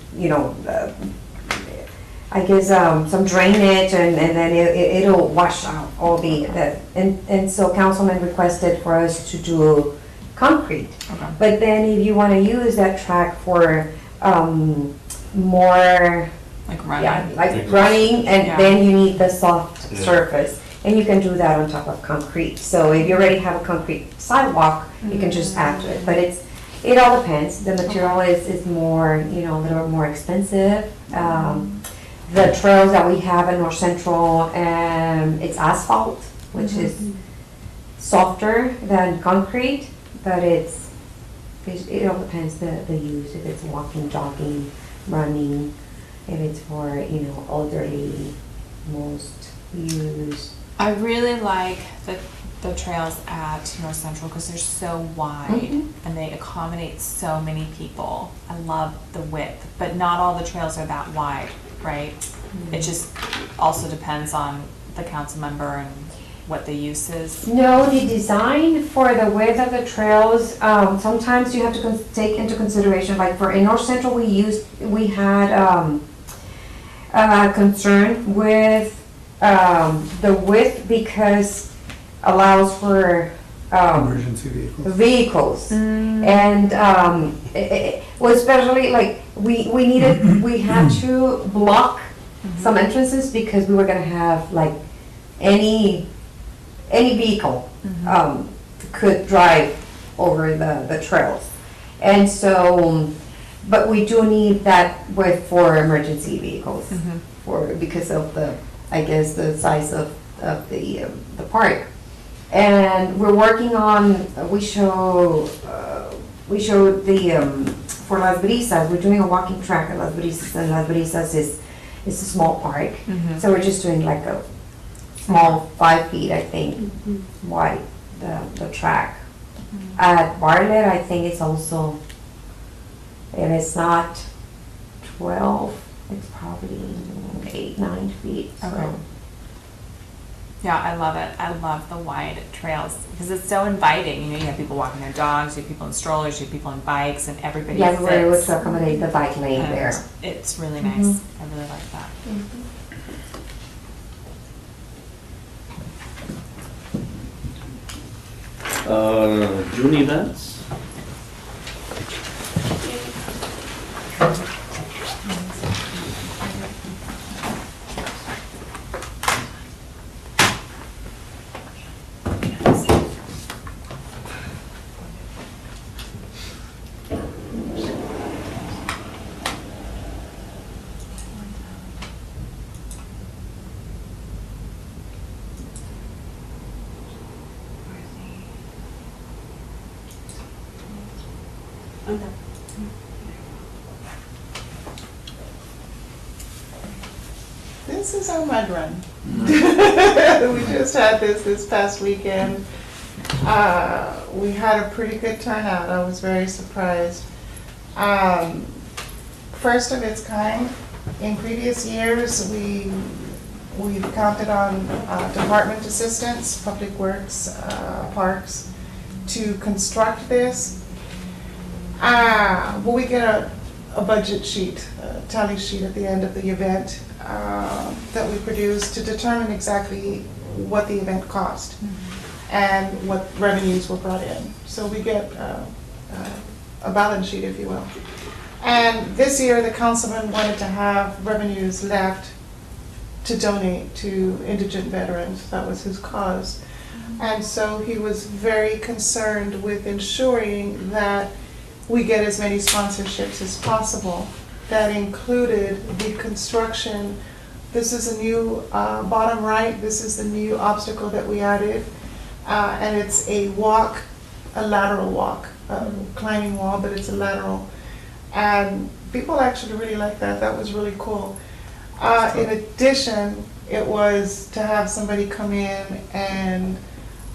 Speaker 9: I guess some drainage and then it'll wash out all and so councilman requested for us to do concrete.
Speaker 7: Okay.
Speaker 9: But then if you want to use that track for more,
Speaker 7: Like running?
Speaker 9: yeah, like running, and
Speaker 7: Yeah.
Speaker 9: then you need the soft surface. And you can do that on top of concrete. So if you already have a concrete sidewalk, you can just add to it. But it all depends. The material is more, a little more expensive. The trails that we have in North Central, it's asphalt, which is softer than concrete. But it all depends the use, if it's walking, jogging, running, if it's for, elderly, most use.
Speaker 7: I really like the trails at North Central because they're so wide and they accommodate so many people. I love the width, but not all the trails are that wide, right? It just also depends on the council member and what the use is.
Speaker 9: No, the design for the width of the trails, sometimes you have to take into consideration, like in North Central, we had concern with the width because allows for
Speaker 3: Emergency vehicles.
Speaker 9: and well, especially like we had to block some entrances because we were gonna have like any vehicle could drive over the trails, and so but we do need that width for emergency vehicles because of the size of the park. And we're working on, we showed the, for Las Brisas, we're doing a walking track at Las Brisas, and Las Brisas is a small park. So we're just doing like a small 5 feet, I think, wide, the track. At Bartlett, I think it's also, if it's not 12, it's probably 8, 9 feet, so.
Speaker 7: Okay. Yeah, I love it. I love the wide trails because it's so inviting. You know, you have people walking their dogs, you have people in strollers, you have people in bikes, and everybody
Speaker 9: Yeah, we were able
Speaker 7: fits.
Speaker 9: to accommodate the bike lane
Speaker 7: And
Speaker 9: there.
Speaker 7: it's really nice. I really like that.
Speaker 1: June events?
Speaker 5: This is our mud run. We just had this past weekend. We had a pretty good turnout. I was very surprised. First of its kind. In previous years, we've counted on department assistants, public works, parks, to construct this. But we get a budget sheet, a tally sheet at the end of the event that we produce to determine exactly what the event cost and what revenues were brought in. So we get a balance sheet, if you will. And this year, the councilman wanted to have revenues left to donate to indigent veterans. That was his cause. And so he was very concerned with ensuring that we get as many sponsorships as possible. That included the construction. This is a new, bottom right, this is the new obstacle that we added. And it's a walk, a lateral walk, climbing wall, but it's a lateral. And people actually really like that. That was really cool. In addition, it was to have somebody come in and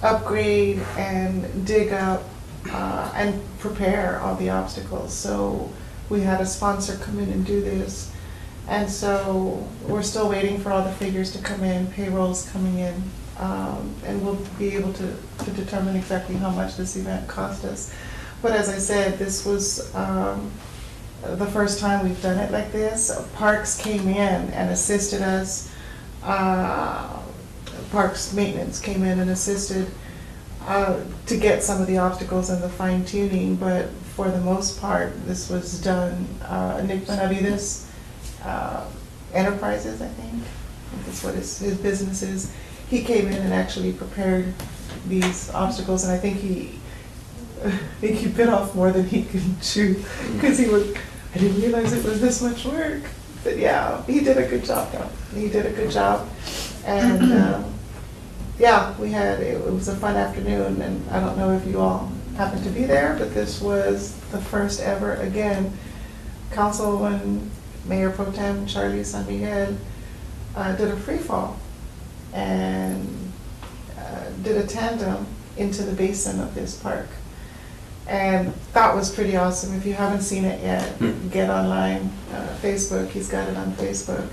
Speaker 5: upgrade and dig up and prepare all the obstacles. So we had a sponsor come in and do this. And so we're still waiting for all the figures to come in, payrolls coming in, and we'll be able to determine exactly how much this event cost us. But as I said, this was the first time we've done it like this. Parks came in and assisted us. Parks maintenance came in and assisted to get some of the obstacles and the fine tuning, but for the most part, this was done. Nick Benavides Enterprises, I think that's what his business is. He came in and actually prepared these obstacles, and I think he bit off more than he could chew, because I didn't realize it was this much work. But yeah, he did a good job though. He did a good job. And yeah, it was a fun afternoon, and I don't know if you all happened to be there, but this was the first ever, again, Councilwoman Mayor Pro Tem Charlie San Miguel did a free fall and did a tandem into the basin of this park. And that was pretty awesome. If you haven't seen it yet, get online, Facebook, he's got it on Facebook.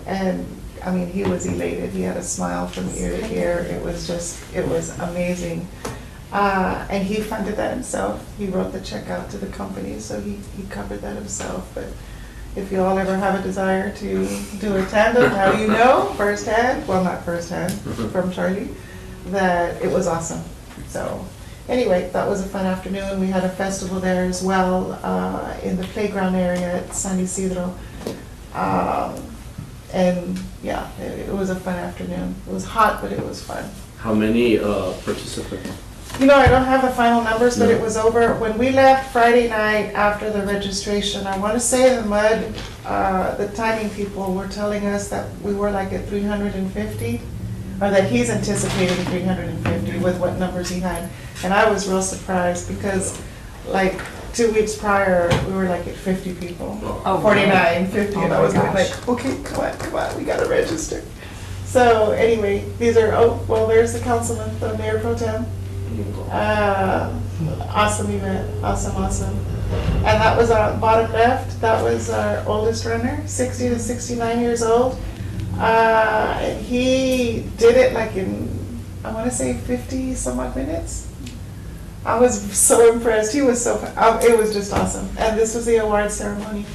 Speaker 5: And I mean, he was elated. He had a smile from ear to ear. It was amazing. And he funded that himself. He wrote the check out to the company, so he covered that himself. But if you all ever have a desire to do a tandem, now you know firsthand, well, not firsthand, from Charlie, that it was awesome. So anyway, that was a fun afternoon. We had a festival there as well, in the playground area at San Isidro. And yeah, it was a fun afternoon. It was hot, but it was fun.
Speaker 1: How many participants?
Speaker 5: You know, I don't have the final numbers, but it was over, when we left Friday night after the registration, I want to say the timing people were telling us that we were like at 350, or that he's anticipating 350 with what numbers he had. And I was real surprised because like 2 weeks prior, we were like at 50 people, 49, 50, and I was like, okay, come on, we gotta register. So anyway, there's the councilman, the mayor pro tem. Awesome event, awesome. And that was our bottom left, that was our oldest runner, 60 to 69 years old. And he did it like in, I want to say 50 some odd minutes. I was so impressed. He was so, it was just awesome. And this was the award ceremony,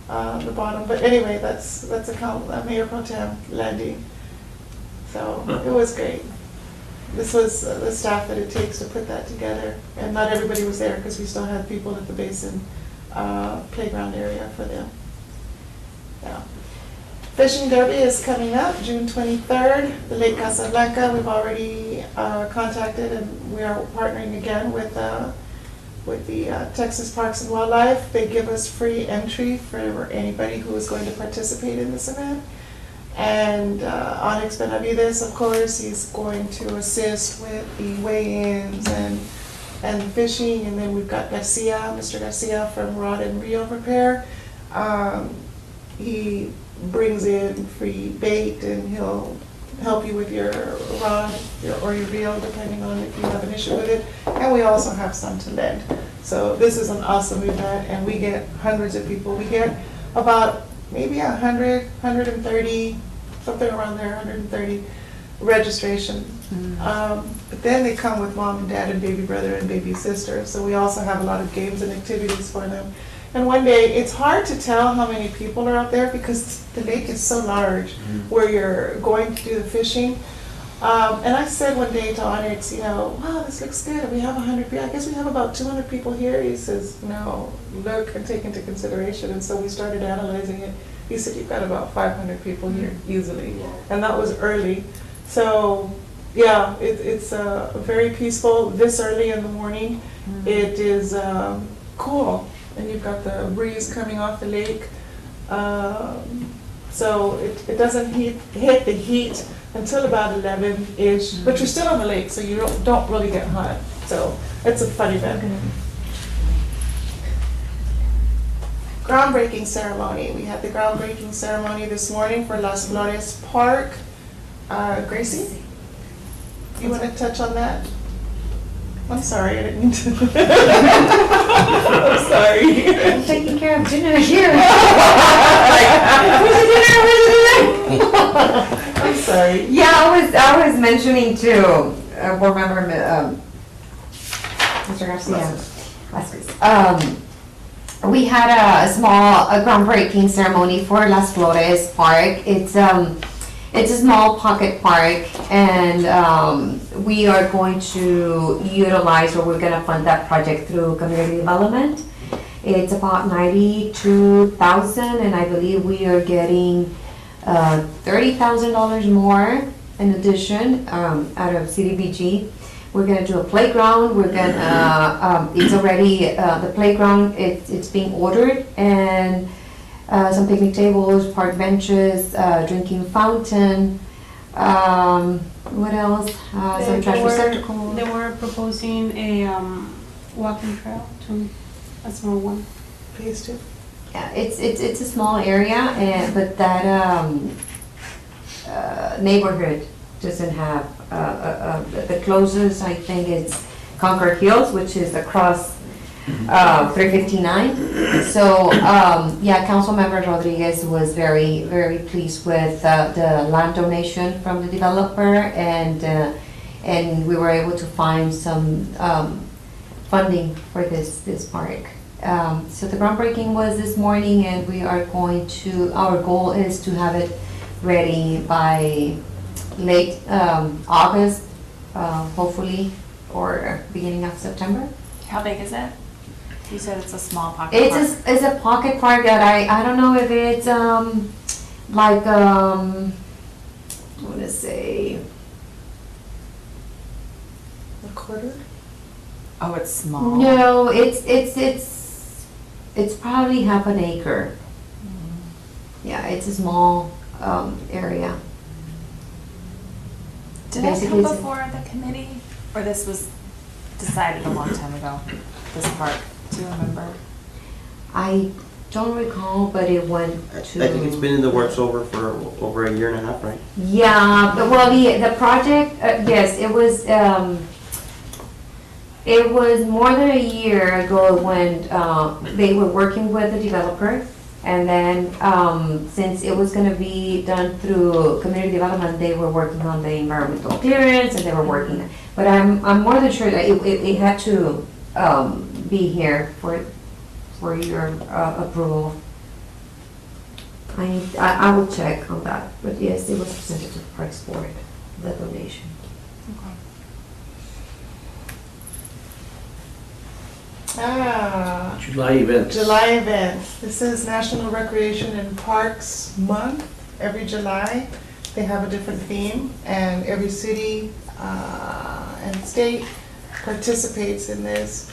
Speaker 5: the bottom. But anyway, that's Mayor Pro Tem Landy. So it was great. This was the staff that it takes to put that together. And not everybody was there because we still had people at the basin playground area for them. Yeah. Fishing Derby is coming up June 23rd. The Lake Casablanca, we've already contacted, and we are partnering again with the Texas Parks and Wildlife. They give us free entry for anybody who is going to participate in this event. And Onyx Benavides, of course, he's going to assist with the weigh-ins and the fishing. And then we've got Garcia, Mr. Garcia from Rod and Reel Repair. He brings in free bait, and he'll help you with your rod or your reel, depending on if you have an issue with it. And we also have some to lend. So this is an awesome event, and we get hundreds of people. We get about maybe 100, 130, something around there, 130 registration. But then they come with mom and dad and baby brother and baby sister. So we also have a lot of games and activities for them. And one day, it's hard to tell how many people are out there because the lake is so large where you're going to do the fishing. And I said one day to Onyx, wow, this looks good. We have 100 people. I guess we have about 200 people here. He says, no, look and take into consideration. And so we started analyzing it. He said, you've got about 500 people here easily. And that was early. So, yeah, it's very peaceful this early in the morning. It is cool. And you've got the breeze coming off the lake. So it doesn't hit the heat until about 11-ish, but you're still on the lake, so you don't really get hot. So it's a fun event. Groundbreaking ceremony. We had the groundbreaking ceremony this morning for Las Flores Park. Gracie, you want to touch on that? I'm sorry, I didn't mean to. I'm sorry.
Speaker 9: I'm taking care of dinner here.
Speaker 5: I'm sorry.
Speaker 9: Yeah, I was mentioning to board member Mr. Garcia. Vasquez. We had a small groundbreaking ceremony for Las Flores Park. It's a small pocket park, and we are going to utilize, or we're going to fund that project through community development. It's about $92,000, and I believe we are getting $30,000 more in addition out of CDBG. We're going to do a playground. We're going to, it's already, the playground, it's being ordered, and some picnic tables, park benches, drinking fountain, what else? Some trash receptacles.
Speaker 2: They were proposing a walking trail too, a small one.
Speaker 5: Phase 2.
Speaker 9: Yeah, it's a small area, but that neighborhood doesn't have, the closest, I think it's Concord Hills, which is across 359. So, yeah, Councilmember Rodriguez was very, very pleased with the land donation from the developer, and we were able to find some funding for this park. So the groundbreaking was this morning, and we are going to, our goal is to have it ready by late August, hopefully, or beginning of September.
Speaker 7: How big is it? You said it's a small pocket park.
Speaker 9: It's a pocket park that I don't know if it's like I want to say
Speaker 5: A quarter?
Speaker 7: Oh, it's small.
Speaker 9: no, it's probably half an acre. Yeah, it's a small area.
Speaker 7: Did that
Speaker 9: Basically,
Speaker 7: come
Speaker 9: it's-
Speaker 7: before the committee? Or this was decided a long time ago, this park? Do you remember?
Speaker 9: I don't recall, but it went
Speaker 6: I
Speaker 9: to.
Speaker 6: think it's been in the works for over a year and a half, right?
Speaker 9: Yeah, but well, the project, yes, it was more than a year ago when they were working with the developer, And then, since it was gonna be done through community development, they were working on the environmental clearance and they were working. But I'm more than sure that it had to, be here for your approval. I will check on that, but yes, it was presented to the Parks Board, the donation.
Speaker 1: July events.
Speaker 5: July events. This is National Recreation and Parks Month. Every July, they have a different theme, and every city and state participates in this.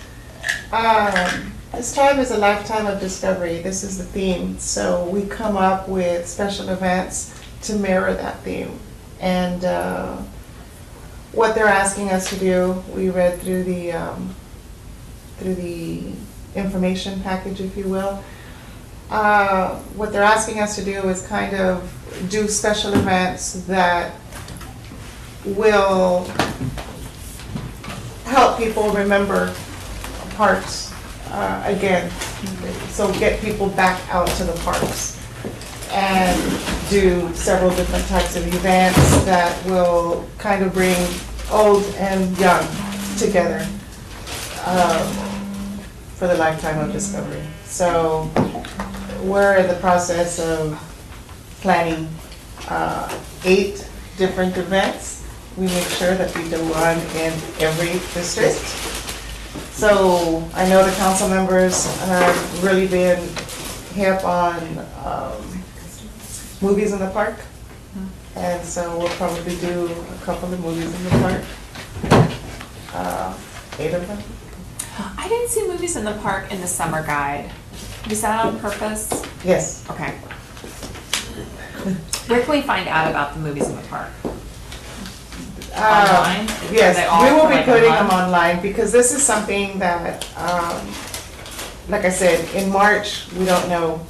Speaker 5: This time is a lifetime of discovery. This is the theme. So we come up with special events to mirror that theme. And what they're asking us to do, we read through the information package, if you will. What they're asking us to do is kind of do special events that will help people remember parks again. So get people back out to the parks and do several different types of events that will kind of bring old and young together for the lifetime of discovery. So we're in the process of planning 8 different events. We make sure that we do one in every district. So I know the council members have really been hip on movies in the park. And so we'll probably do a couple of movies in the park. 8 of them.
Speaker 7: I didn't see movies in the park in the summer guide. Was that on purpose?
Speaker 5: Yes.
Speaker 7: Okay. Where can we find out about the movies in the park? Online? Are they
Speaker 5: Yes,
Speaker 7: all
Speaker 5: we will
Speaker 7: for
Speaker 5: be
Speaker 7: like a
Speaker 5: putting them
Speaker 7: month?
Speaker 5: online because this is something that, like I said, in March, we don't know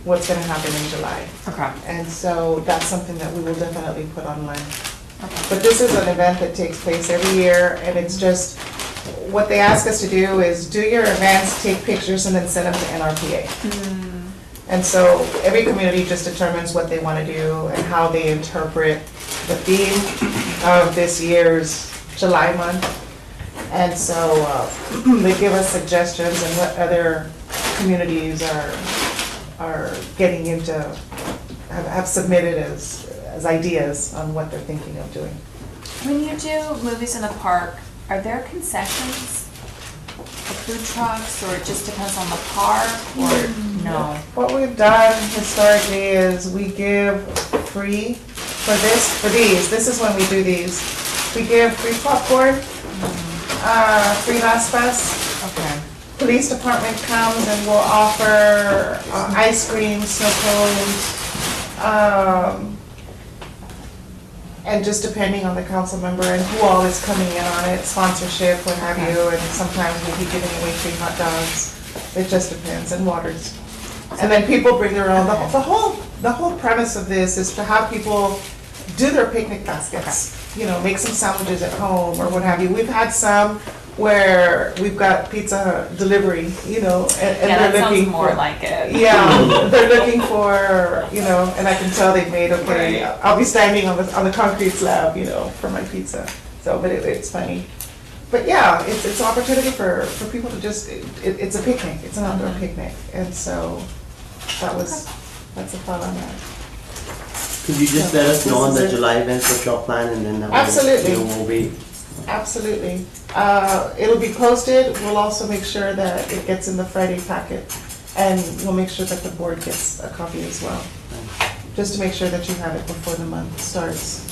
Speaker 5: what's gonna happen in July.
Speaker 7: Okay.
Speaker 5: And so that's something that we will definitely put online.
Speaker 7: Okay.
Speaker 5: But this is an event that takes place every year, and it's just, what they ask us to do is do your events, take pictures, and then send them to NRPA. And so every community just determines what they want to do and how they interpret the theme of this year's July month. And so they give us suggestions and what other communities are getting into, have submitted as ideas on what they're thinking of doing.
Speaker 7: When you do movies in the park, are there concessions? Food trucks, or it just depends on the park, or no?
Speaker 5: What we've done historically is we give free for these. This is when we do these. We give free popcorn, free raspas.
Speaker 7: Okay.
Speaker 5: Police department comes and will offer ice cream, snow cones, and just depending on the council member and who all is coming in on it, sponsorship, what have you, and sometimes we'll be giving away free hot dogs. It just depends, and waters. And then people bring their own. The whole premise of this is to have people do their picnic baskets. You know, make some sandwiches at home or what have you. We've had some where we've got pizza delivery, you know, and
Speaker 7: Yeah, that
Speaker 5: they're
Speaker 7: sounds
Speaker 5: looking
Speaker 7: more
Speaker 5: for.
Speaker 7: like it.
Speaker 5: Yeah, they're looking for, you know, and I can tell they've made, okay,
Speaker 7: Right.
Speaker 5: I'll be standing on the concrete slab, you know, for my pizza. So, but it's funny. But yeah, it's an opportunity for people to just, it's a picnic, it's an outdoor picnic. And so that's the thought on that.
Speaker 6: Could you just let us know on the July events what y'all plan, and then that way,
Speaker 5: Absolutely.
Speaker 6: you know, we'll be.
Speaker 5: Absolutely. It'll be posted. We'll also make sure that it gets in the Friday packet. And we'll make sure that the board gets a copy as well. Just to make sure that you have it before the month starts.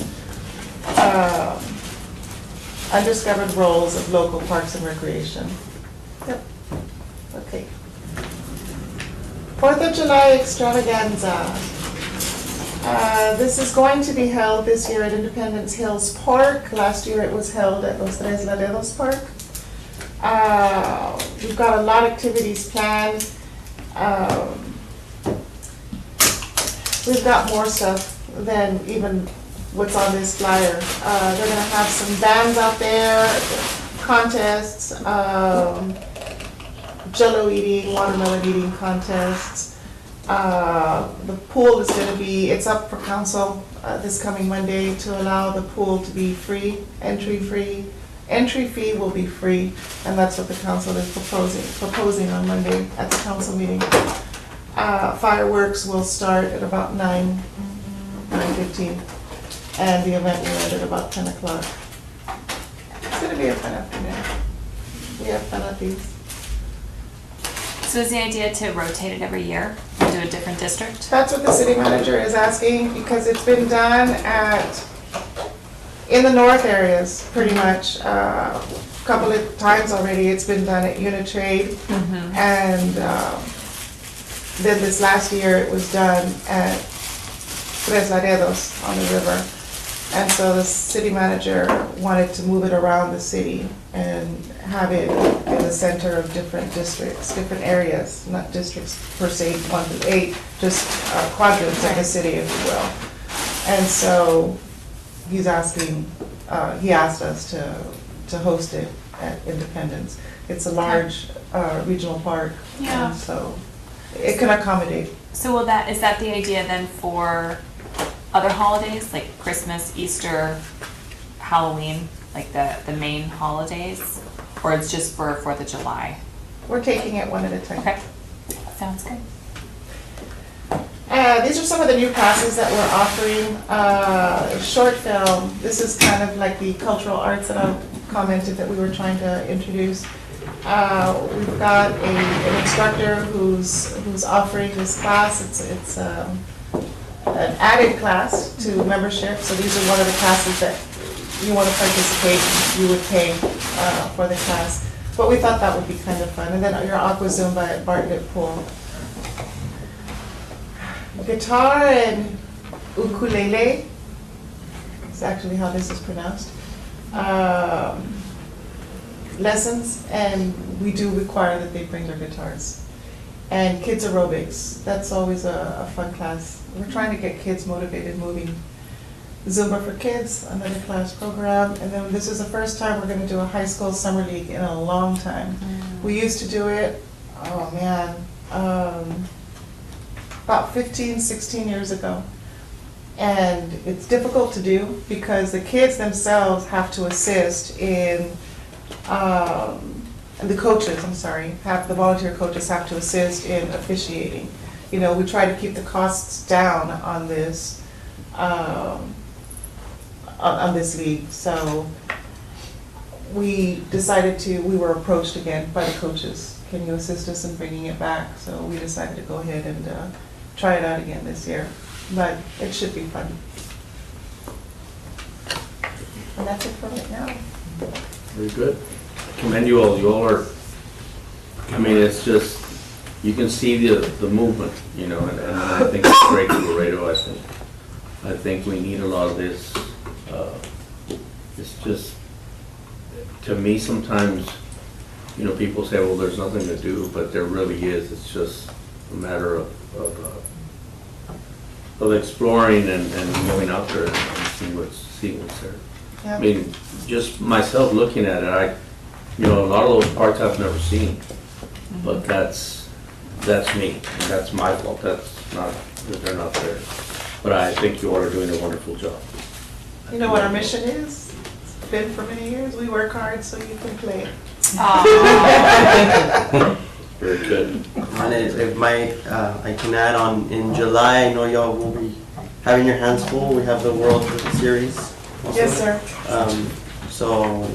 Speaker 5: Undiscovered roles of local parks and recreation. Yep. Okay. 4th of July extravaganza. This is going to be held this year at Independence Hills Park. Last year it was held at Los Tres Laredos Park. We've got a lot of activities planned. We've got more stuff than even what's on this flyer. They're gonna have some bands out there, contests, Jell-O eating, watermelon eating contests. The pool is gonna be, it's up for council this coming Monday to allow the pool to be free, entry free. Entry fee will be free, and that's what the council is proposing on Monday at the council meeting. Fireworks will start at about 9:15, and the event will end at about 10 o'clock. It's gonna be a fun afternoon. We have fun at these.
Speaker 7: So is the idea to rotate it every year and do a different district?
Speaker 5: That's what the city manager is asking, because it's been done in the north areas, pretty much. Couple of times already, it's been done at Unitrade. And then this last year, it was done at Tres Laredos on the river. And so the city manager wanted to move it around the city and have it in the center of different districts, different areas, not districts per se, 1 through 8, just quadrants of the city, if you will. And so he's asking, he asked us to host it at Independence. It's a large regional park,
Speaker 2: Yeah.
Speaker 5: and so it can accommodate.
Speaker 7: So is that the idea then for other holidays, like Christmas, Easter, Halloween, like the main holidays? Or it's just for 4th of July?
Speaker 5: We're taking it one at a time.
Speaker 7: Okay, sounds good.
Speaker 5: These are some of the new classes that we're offering. Short film, this is kind of like the cultural arts that I commented that we were trying to introduce. We've got an instructor who's offering this class. It's an added class to membership, so these are one of the classes that you want to participate, you would pay for the class. But we thought that would be kind of fun. And then your Aqua Zumba at Bartlett Pool. Guitar and ukulele, is actually how this is pronounced, lessons, and we do require that they bring their guitars. And kids aerobics, that's always a fun class. We're trying to get kids motivated moving. Zumba for kids, another class program, and then this is the first time we're gonna do a high school summer league in a long time. We used to do it, oh man, about 15, 16 years ago. And it's difficult to do because the kids themselves have to assist in, and the coaches, the volunteer coaches have to assist in officiating. You know, we try to keep the costs down on this, on this league. So we were approached again by the coaches. Can you assist us in bringing it back? So we decided to go ahead and try it out again this year. But it should be fun. And that's it for right now.
Speaker 1: Very good. Commend you all. You all are, I mean, it's just, you can see the movement, you know, and I think it's great for Laredo. I think we need a lot of this. It's just, to me, sometimes, you know, people say, well, there's nothing to do, but there really is. It's just a matter of exploring and going out there and seeing what's there.
Speaker 5: Yep.
Speaker 1: I mean, just myself looking at it, you know, a lot of those parts I've never seen, but that's me. That's my fault. That's not, that they're not there. But I think you all are doing a wonderful job.
Speaker 5: You know what our mission is? It's been for many years. We work hard so you can play.
Speaker 1: Very good.
Speaker 6: And if I can add on, in July, I know y'all will be having your hands full. We have the World Series also.
Speaker 5: Yes, sir.
Speaker 6: So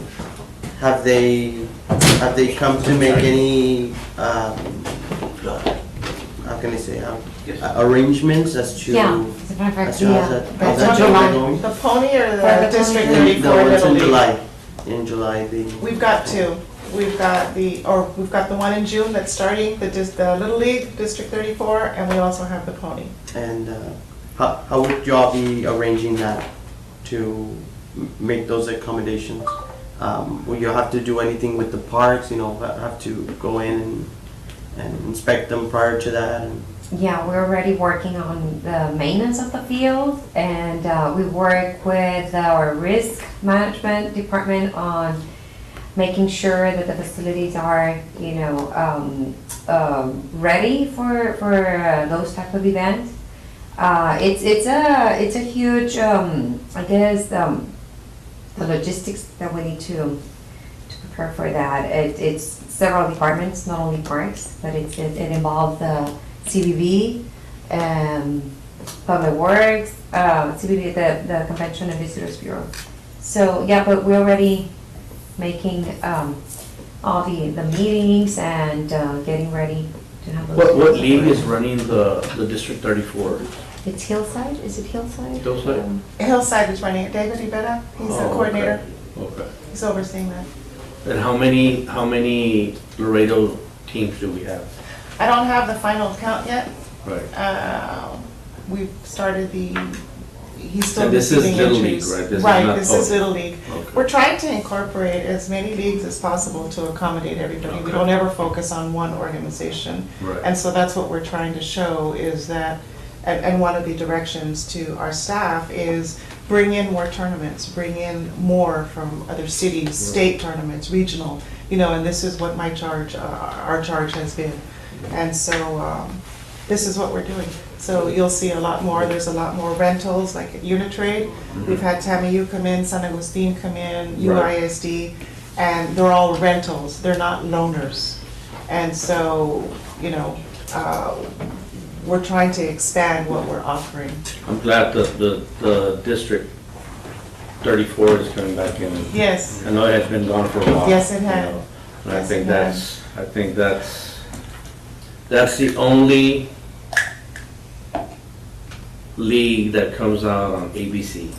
Speaker 6: have they come to make any, how can I say, arrangements as to?
Speaker 9: Yeah, as a matter of fact,
Speaker 6: as to how's that
Speaker 9: July.
Speaker 6: going?
Speaker 5: The pony or
Speaker 9: For
Speaker 5: the
Speaker 9: the
Speaker 5: District
Speaker 9: pony.
Speaker 5: 34
Speaker 6: No, it's
Speaker 5: Little
Speaker 6: in
Speaker 5: League?
Speaker 6: July. In July,
Speaker 5: We've got two. We've got the one in June that's starting, the Little League, District 34, and we also have the pony.
Speaker 6: and how would y'all be arranging that to make those accommodations? Will you have to do anything with the parks, you know, have to go in and inspect them prior to that? And
Speaker 9: Yeah, we're already working on the maintenance of the field, and we work with our risk management department on making sure that the facilities are, you know, ready for those type of events. It's a huge, I guess, the logistics that we need to prepare for that. It's several departments, not only parks, but it involves the CBV, Public Works, CBV, the Convention and Visitors Bureau. So, yeah, but we're already making all the meetings and getting ready to have those.
Speaker 1: What league is running the District 34?
Speaker 9: It's Hillside, is it Hillside?
Speaker 1: Hillside?
Speaker 5: Hillside is running it. David Ibetta, he's the
Speaker 1: Oh,
Speaker 5: coordinator.
Speaker 1: Okay.
Speaker 5: He's overseeing that.
Speaker 1: And how many Laredo teams do we have?
Speaker 5: I don't have the final count yet.
Speaker 1: Right.
Speaker 5: We've started he's still
Speaker 1: And this is
Speaker 5: receiving
Speaker 1: Little
Speaker 5: entries.
Speaker 1: League, right? This is
Speaker 5: Right,
Speaker 1: not
Speaker 5: this is
Speaker 1: public.
Speaker 5: Little League.
Speaker 1: Okay.
Speaker 5: We're trying to incorporate as many leagues as possible to accommodate everybody. We
Speaker 1: Okay.
Speaker 5: don't ever focus on one organization.
Speaker 1: Right.
Speaker 5: And so that's what we're trying to show is that, and one of the directions to our staff is bring in more tournaments, bring in more from other cities, state tournaments, regional, and this is what my charge, our charge has been. And so this is what we're doing. So you'll see a lot more, there's a lot more rentals, like at Unitrade. We've had TAMIU come in, San Agustin come in,
Speaker 1: Right.
Speaker 5: UISD, and they're all rentals, they're not loaners. And so, we're trying to expand what we're offering.
Speaker 1: I'm glad that the District 34 is coming back in.
Speaker 5: Yes,
Speaker 1: I know it has been gone for a while.
Speaker 5: Yes, it had.
Speaker 1: you know, And I
Speaker 5: Yes,
Speaker 1: think
Speaker 5: it had.
Speaker 1: that's the only league that comes out on ABC.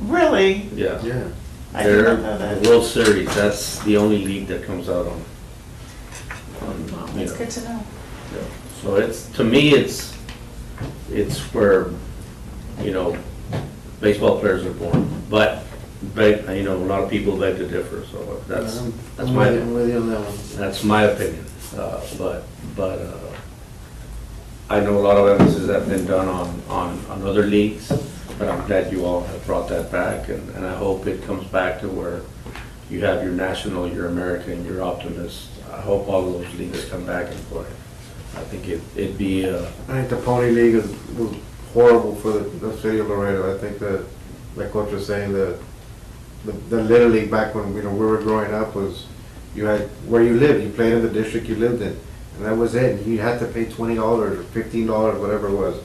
Speaker 5: really?
Speaker 1: Yeah.
Speaker 8: Yeah.
Speaker 5: I did not know
Speaker 1: The
Speaker 5: that.
Speaker 1: World Series, that's the only league that comes out on,
Speaker 5: It's good to know.
Speaker 1: yeah. So to me, it's where, baseball players are born. But, a lot of people beg to differ, so that's
Speaker 6: I'm
Speaker 1: my,
Speaker 6: with you on that one.
Speaker 1: that's my opinion. But I know a lot of emphasis have been done on other leagues, but I'm glad you all have brought that back, and I hope it comes back to where you have your national, your American, your optimist. I hope all of those leagues come back and play. I think it'd be,
Speaker 10: I think the Pony League was horrible for the city of Laredo. I think that, like Coach was saying, the Little League back when we were growing up was, you had where you lived, you played in the district you lived in, and that was it. You had to pay $20 or $15, whatever it was.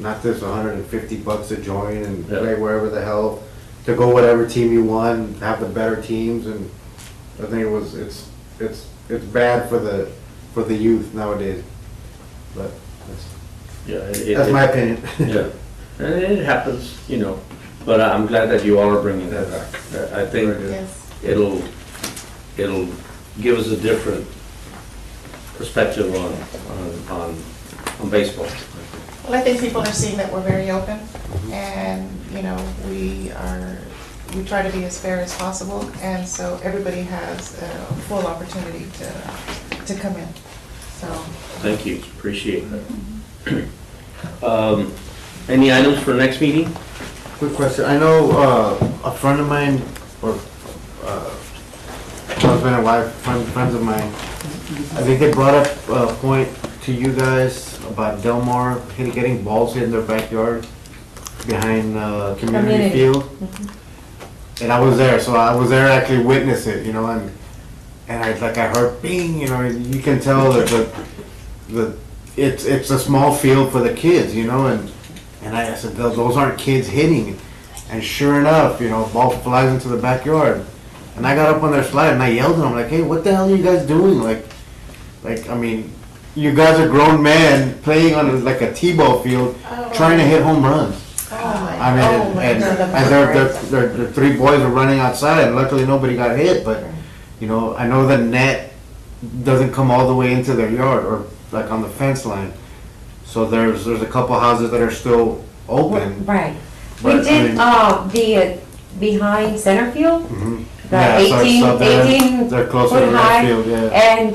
Speaker 10: Not this $150 to join and
Speaker 1: Yeah.
Speaker 10: play wherever the hell, to go whatever team you want, have the better teams, and I think it's bad for the youth nowadays. But that's my opinion.
Speaker 1: Yeah, and it happens, but I'm glad that you all are bringing that back. I think
Speaker 5: Yes.
Speaker 1: it'll give us a different perspective on baseball.
Speaker 5: Well, I think people are seeing that we're very open, and, we try to be as fair as possible, and so everybody has a full opportunity to come in, so.
Speaker 1: Thank you, appreciate that. Any items for next meeting?
Speaker 10: Quick question. I know a friend of mine, or husband and wife, friends of mine, I think they brought up a point to you guys about Del Mar getting balls hit in their backyard behind community field. And I was there, so I was there to actually witness it, and I heard bing, you can tell that it's a small field for the kids, and I said, those aren't kids hitting. And sure enough, ball flies into the backyard. And I got up on their slide and I yelled at them, like, hey, what the hell are you guys doing? You guys are grown men playing on a T-ball field, trying to hit home runs. And their three boys were running outside, and luckily nobody got hit, but, I know the net doesn't come all the way into their yard, or on the fence line. So there's a couple houses that are still open.
Speaker 9: Right. We
Speaker 10: But,
Speaker 9: did, the, behind center field,
Speaker 10: Mhm.
Speaker 9: the
Speaker 10: Yeah, so
Speaker 9: 18
Speaker 10: they're closer
Speaker 9: foot
Speaker 10: to
Speaker 9: high.
Speaker 10: that field, yeah.
Speaker 9: And,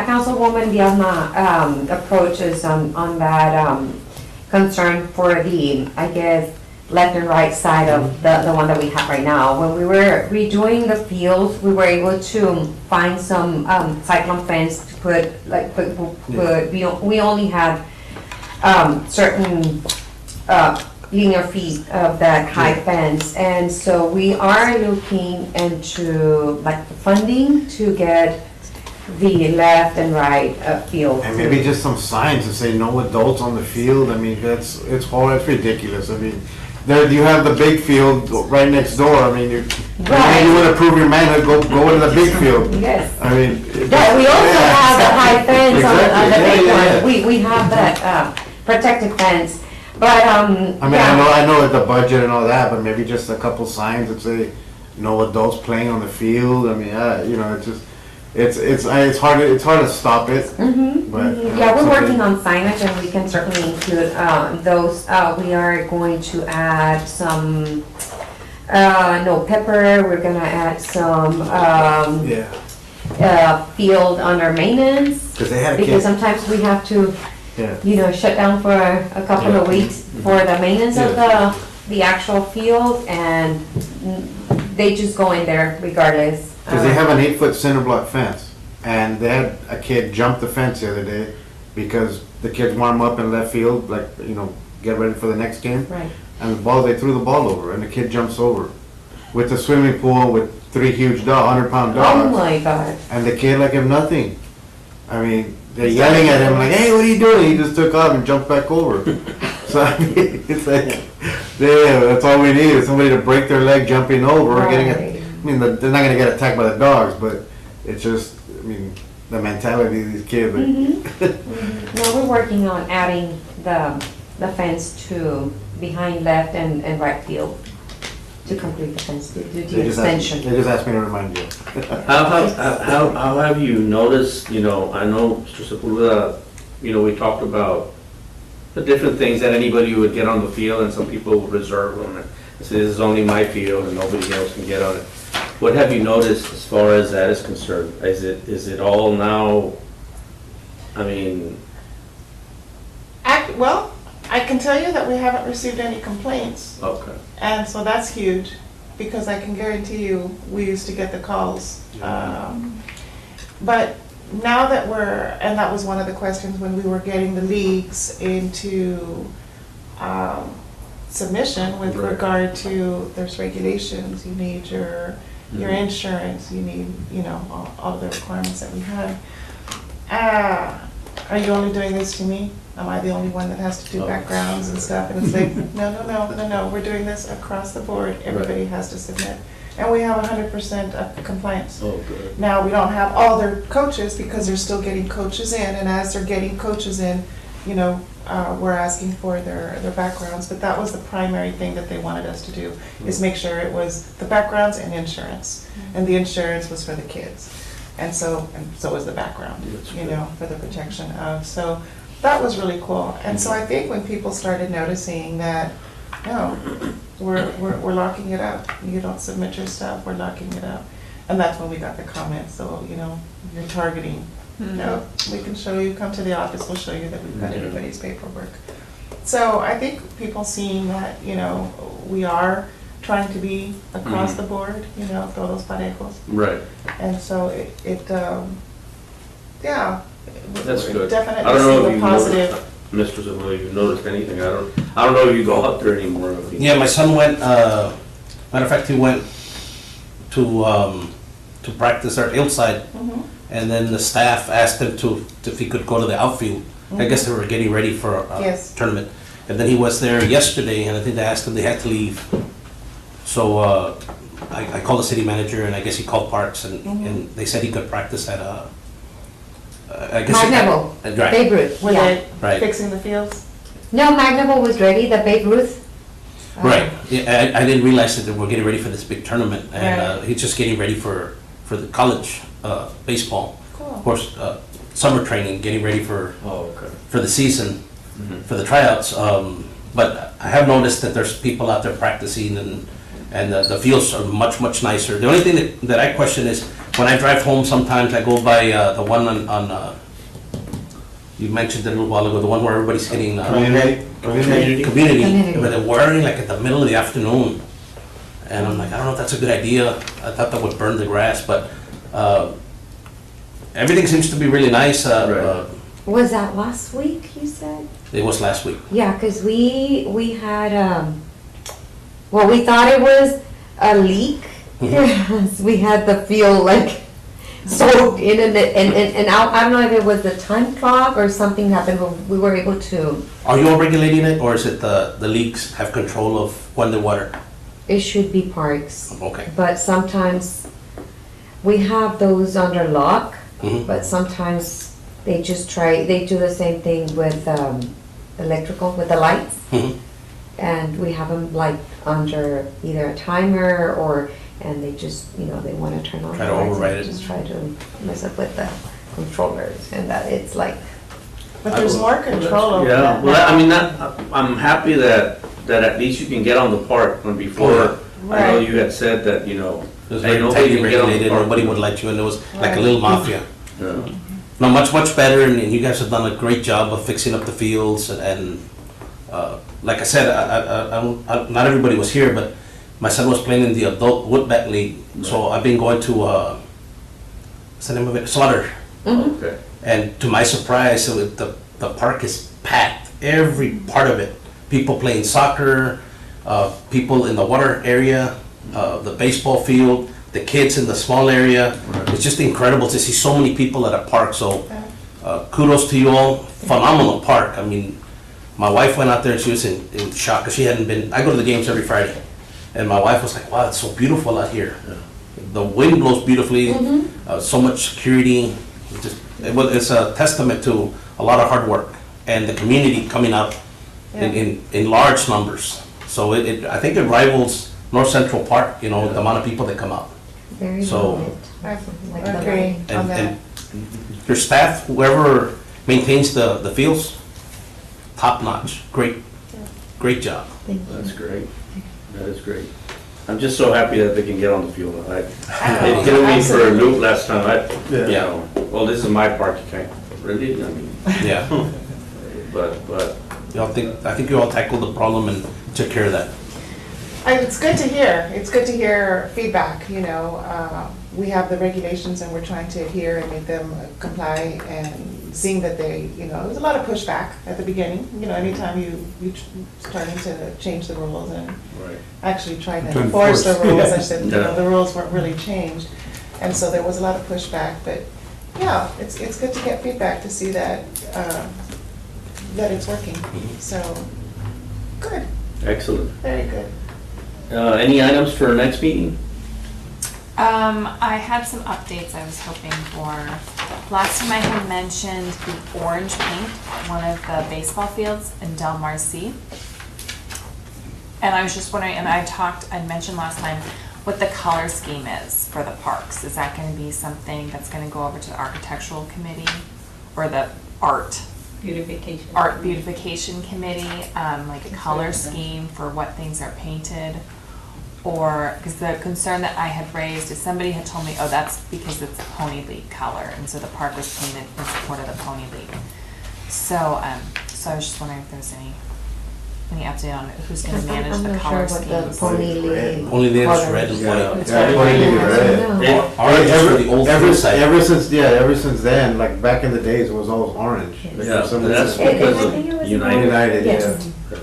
Speaker 9: Councilwoman Diazma, approaches on that, concern for the, I guess, left and right side of the one that we have right now. When we were redoing the field, we were able to find some cyclone fence to put, we only had certain linear feet of that high fence. And so we are looking into like the funding to get the left and right field.
Speaker 10: And maybe just some signs to say no adults on the field. I mean, it's horrible, it's ridiculous. I mean, there, you have the big field right next door. I mean, you want to prove your manhood, go to the big field.
Speaker 9: Yes.
Speaker 10: I mean.
Speaker 9: Yeah, we also have the high fence on the big
Speaker 10: Exactly.
Speaker 9: one. We have that protected fence, but,
Speaker 10: I mean, I know the budget and all that, but maybe just a couple signs that say no adults playing on the field. I mean, you know, it's just, it's hard to stop it. But,
Speaker 9: yeah, we're working on signage and we can certainly include those. We are going to add some, no pepper, we're gonna add some field under maintenance.
Speaker 10: Because they had a
Speaker 9: Because
Speaker 10: kid.
Speaker 9: sometimes we have to,
Speaker 10: Yeah.
Speaker 9: you know, shut down for a couple of weeks for the maintenance of the actual field, and they just go in there regardless.
Speaker 10: Because they have an 8-foot cinder block fence, and they had a kid jump the fence the other day because the kids warm up in left field, like, you know, get ready for the next game.
Speaker 9: Right.
Speaker 10: And they threw the ball over, and the kid jumps over with the swimming pool with 3 huge dogs, 100-pound
Speaker 9: Oh
Speaker 10: dogs.
Speaker 9: my God.
Speaker 10: And the kid like him nothing. I mean, they're yelling at him like, "Hey, what are you doing?" He just took off and jumped back over. So I mean, it's like, yeah, that's all we need is somebody to break their leg jumping over, or getting
Speaker 9: Right.
Speaker 10: I mean, they're not gonna get attacked by the dogs, but it's just, I mean, the mentality of these kids. Like,
Speaker 9: No, we're working on adding the fence to behind left and right field to complete the fence, to do the extension.
Speaker 10: They just asked me to remind you.
Speaker 1: How have you noticed, you know, I know, Mr. Sepulveda, you know, we talked about the different things that anybody would get on the field, and some people would reserve them and say, this is only my field and nobody else can get on it. What have you noticed as far as that is concerned? Is it all now, I mean,
Speaker 5: Well, I can tell you that we haven't received any complaints,
Speaker 1: okay.
Speaker 5: and so that's huge, because I can guarantee you, we used to get the calls. But now that and that was one of the questions when we were getting the leagues into submission with
Speaker 1: Right.
Speaker 5: regard to, there's regulations, you need your insurance, you need, you know, all the requirements that we have. Are you only doing this to me? Am I the only one that has to do
Speaker 1: Oh.
Speaker 5: backgrounds and stuff? And it's like, no, we're doing this across the board, everybody has to submit. And we have 100% of compliance.
Speaker 1: Oh, good.
Speaker 5: Now, we don't have all their coaches because they're still getting coaches in, and as they're getting coaches in, you know, we're asking for their backgrounds, but that was the primary thing that they wanted us to do, is make sure it was the backgrounds and insurance. And the insurance was for the kids. And so was the background,
Speaker 1: That's
Speaker 5: you
Speaker 1: good.
Speaker 5: know, for the protection of, so that was really cool. And so I think when people started noticing that, no, we're locking it up, you don't submit your stuff, we're locking it up. And that's when we got the comment, so, you know, you're targeting. No, we can show you, come to the office, we'll show you that we've got everybody's paperwork. So I think people seeing that, you know, we are trying to be across the board, you know, todos parejos.
Speaker 1: Right.
Speaker 5: And so yeah.
Speaker 1: That's
Speaker 5: we're
Speaker 1: good.
Speaker 5: Definitely
Speaker 1: I don't know
Speaker 5: see
Speaker 1: if
Speaker 5: the
Speaker 1: you
Speaker 5: positive.
Speaker 1: noticed, Mr. Sepulveda, you noticed anything. I don't know if you go out there anymore. I mean,
Speaker 11: Yeah, my son went, matter of fact, he went to practice our hillside, and then the staff asked him if he could go to the outfield. I guess they were getting ready for a
Speaker 5: Yes.
Speaker 11: tournament. And then he was there yesterday, and I think they asked him, they had to leave. So I called the city manager, and I guess he called Parks, and they said he could practice at I guess.
Speaker 9: Magnable,
Speaker 11: Right,
Speaker 9: Babe Ruth,
Speaker 5: Were
Speaker 9: yeah.
Speaker 5: they
Speaker 11: right.
Speaker 5: fixing the fields?
Speaker 9: No, Magnable was ready, the Babe Ruth.
Speaker 11: Right. Yeah, I didn't realize that they were getting ready for this big tournament, and
Speaker 5: Right.
Speaker 11: he's just getting ready for the college baseball.
Speaker 5: Cool.
Speaker 11: Of course, summer training, getting ready for
Speaker 1: Oh, okay.
Speaker 11: the season, for the tryouts. But I have noticed that there's people out there practicing, and the fields are much nicer. The only thing that I question is when I drive home, sometimes I go by the one on you mentioned it a little while ago, the one where everybody's hitting,
Speaker 10: Community.
Speaker 11: community,
Speaker 9: Community.
Speaker 11: but they're whirling like at the middle of the afternoon. And I'm like, I don't know if that's a good idea. I thought that would burn the grass, but, everything seems to be really nice.
Speaker 9: Was that last week, you said?
Speaker 11: It was last week.
Speaker 9: Yeah, because we had, well, we thought it was a leak. Yes, we had the field like soaked in and out. I don't know if it was the time clock or something happened, but we were able to,
Speaker 11: Are you all regulating it, or is it the leaks have control of when the water?
Speaker 9: it should be parks.
Speaker 11: Okay.
Speaker 9: But sometimes we have those under lock,
Speaker 11: Mhm.
Speaker 9: but sometimes they just they do the same thing with electrical, with the lights.
Speaker 11: Mhm.
Speaker 9: And we have them like under either a timer or, and they just, they want to turn on
Speaker 11: Try
Speaker 9: the
Speaker 11: to
Speaker 9: lights.
Speaker 11: override
Speaker 9: And
Speaker 11: it.
Speaker 9: just try to mess up with the controllers and that it's like,
Speaker 5: But there's more control over
Speaker 1: Yeah,
Speaker 5: that
Speaker 1: well,
Speaker 5: now.
Speaker 1: I mean, I'm happy that at least you can get on the park, when before, I know
Speaker 5: Right.
Speaker 1: you had said that,
Speaker 11: It was
Speaker 1: Hey,
Speaker 11: very
Speaker 1: nobody
Speaker 11: tightly
Speaker 1: can get on the
Speaker 11: regulated,
Speaker 1: park.
Speaker 11: nobody would let you in, it was like a
Speaker 5: Right.
Speaker 11: little mafia.
Speaker 1: yeah.
Speaker 11: No, much better, and you guys have done a great job of fixing up the fields, and like I said, not everybody was here, but my son was playing in the adult woodbat league, so I've been going to, what's the name of it, Slaughter,
Speaker 1: Okay.
Speaker 11: and to my surprise, the park is packed, every part of it. People playing soccer, people in the water area, the baseball field, the kids in the small area. It's just incredible to see so many people at a park, so kudos to you all. Phenomenal park. I mean, my wife went out there and she was in shock, 'cause she hadn't been, I go to the games every Friday, and my wife was like, wow, it's so beautiful out here. The wind blows beautifully, so much security. It's a testament to a lot of hard work and the community coming out in large numbers. So I think it rivals North Central Park, the amount of people that come out.
Speaker 9: very
Speaker 11: So-
Speaker 9: well
Speaker 5: I
Speaker 9: Like the
Speaker 5: agree
Speaker 9: light.
Speaker 5: on that.
Speaker 11: And your staff, whoever maintains the fields, top notch, great job.
Speaker 9: Thank you.
Speaker 1: That's great. That is great. I'm just so happy that they can get on the field.
Speaker 5: I
Speaker 1: It
Speaker 5: know,
Speaker 1: hit me for a
Speaker 5: absolutely.
Speaker 1: loop last time.
Speaker 11: Yeah.
Speaker 1: Well, this is my park, you can't, really? I mean,
Speaker 11: Yeah.
Speaker 1: but,
Speaker 11: I think you all tackled the problem and took care of that.
Speaker 5: It's good to hear. It's good to hear feedback, We have the regulations and we're trying to adhere and make them comply, and seeing that there was a lot of pushback at the beginning. Anytime you starting to change the rules and
Speaker 1: right.
Speaker 5: actually trying
Speaker 10: To
Speaker 5: to enforce the
Speaker 10: enforce.
Speaker 5: rules, I said,
Speaker 1: Yeah.
Speaker 5: the rules weren't really changed. And so there was a lot of pushback, but yeah, it's good to get feedback to see that it's working. So, good,
Speaker 1: Excellent.
Speaker 5: very good.
Speaker 1: Any items for our next meeting?
Speaker 7: I had some updates I was hoping for. Last time I had mentioned the orange paint, one of the baseball fields in Del Mar C. And I was just wondering, and I mentioned last time what the color scheme is for the parks. Is that gonna be something that's gonna go over to the architectural committee or the art beautification committee, like a color scheme for what things are painted? Or, because the concern that I had raised is somebody had told me, oh, that's because it's Pony League color, and so the park was painted in support of the Pony League. So, so I was just wondering if there's any update on who's gonna manage the color
Speaker 9: I'm not sure what the
Speaker 7: schemes?
Speaker 9: Pony League.
Speaker 11: Only there's
Speaker 9: colors.
Speaker 11: red and white.
Speaker 7: It's
Speaker 10: Yeah,
Speaker 7: red,
Speaker 10: Pony League
Speaker 7: white.
Speaker 10: is red.
Speaker 9: No.
Speaker 11: Orange is for the old hillside.
Speaker 10: Ever since then, like back in the days, it was always orange.
Speaker 9: Yes.
Speaker 1: Yeah,
Speaker 10: Some-
Speaker 1: that's
Speaker 9: And- and
Speaker 1: because
Speaker 9: I
Speaker 1: of
Speaker 9: think it was
Speaker 1: United.
Speaker 10: United,
Speaker 9: Yes.
Speaker 10: yeah.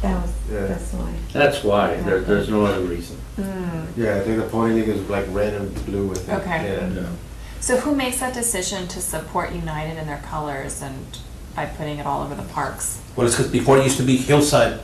Speaker 10: Yeah.
Speaker 9: That's why.
Speaker 1: That's why, there's no other reason.
Speaker 10: Yeah, I think the Pony League is like red and blue with it.
Speaker 7: Okay.
Speaker 10: Yeah.
Speaker 7: So who makes that decision to support United in their colors and by putting it all over the parks?
Speaker 11: Well, it's because before it used to be Hillside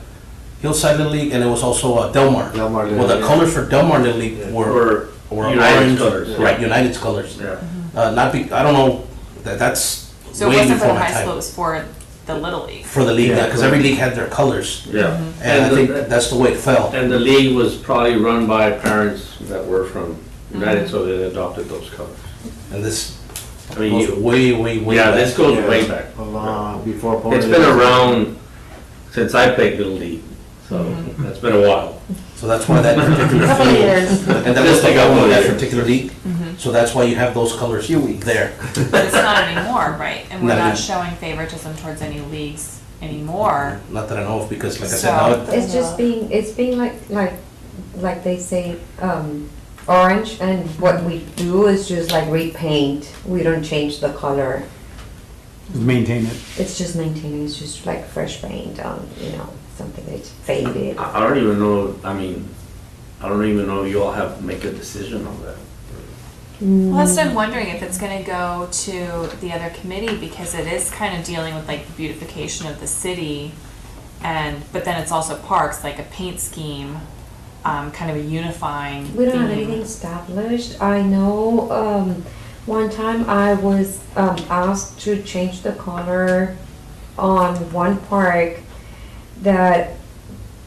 Speaker 11: Little League, and it was also Del Mar.
Speaker 10: Del Mar
Speaker 11: Well, the
Speaker 10: Little,
Speaker 11: colors for Del Mar Little League
Speaker 10: Yeah.
Speaker 11: were
Speaker 1: United's
Speaker 11: orange.
Speaker 1: colors.
Speaker 11: Right, United's colors.
Speaker 1: Yeah.
Speaker 11: I don't know, that's
Speaker 7: So it
Speaker 11: way
Speaker 7: wasn't for
Speaker 11: before
Speaker 7: the
Speaker 11: my
Speaker 7: high school, it
Speaker 11: time.
Speaker 7: was for the Little League?
Speaker 11: For the league,
Speaker 10: Yeah,
Speaker 11: because every league had their colors,
Speaker 1: Yeah.
Speaker 11: and I
Speaker 1: the-
Speaker 11: think that's the way it fell.
Speaker 1: And the league was probably run by parents that were from United, so they adopted those colors.
Speaker 11: And this
Speaker 1: I mean,
Speaker 11: goes way, way, way
Speaker 1: yeah,
Speaker 11: back.
Speaker 1: this goes
Speaker 10: Yeah.
Speaker 1: way back.
Speaker 10: before Pony
Speaker 1: It's
Speaker 10: League.
Speaker 1: been around since I played Little League, so that's been a while.
Speaker 11: So that's why that particular
Speaker 5: Couple of
Speaker 11: field,
Speaker 5: years.
Speaker 11: and that was
Speaker 1: Just
Speaker 11: the
Speaker 1: a couple
Speaker 11: goal of
Speaker 1: of
Speaker 11: that
Speaker 1: years.
Speaker 11: particular league. So that's why you have those colors
Speaker 6: Few weeks.
Speaker 11: there.
Speaker 7: But it's not anymore, right? And we're
Speaker 11: Not
Speaker 7: not
Speaker 11: anymore.
Speaker 7: showing favoritism towards any leagues anymore.
Speaker 11: Not that I know of, because like I said,
Speaker 7: So-
Speaker 11: now,
Speaker 9: It's just being like they say, orange, and what we do is just like repaint. We don't change the color.
Speaker 3: Maintain it.
Speaker 9: It's just maintaining, it's just like fresh paint on, something that's faded.
Speaker 1: I don't even know, I mean, I don't even know if you all have to make a decision on that.
Speaker 7: Well, that's what I'm wondering, if it's gonna go to the other committee, because it is kind of dealing with like the beautification of the city, but then it's also parks, like a paint scheme, kind of a unifying
Speaker 9: We don't have
Speaker 7: theme.
Speaker 9: anything established. I know, one time I was asked to change the color on one park that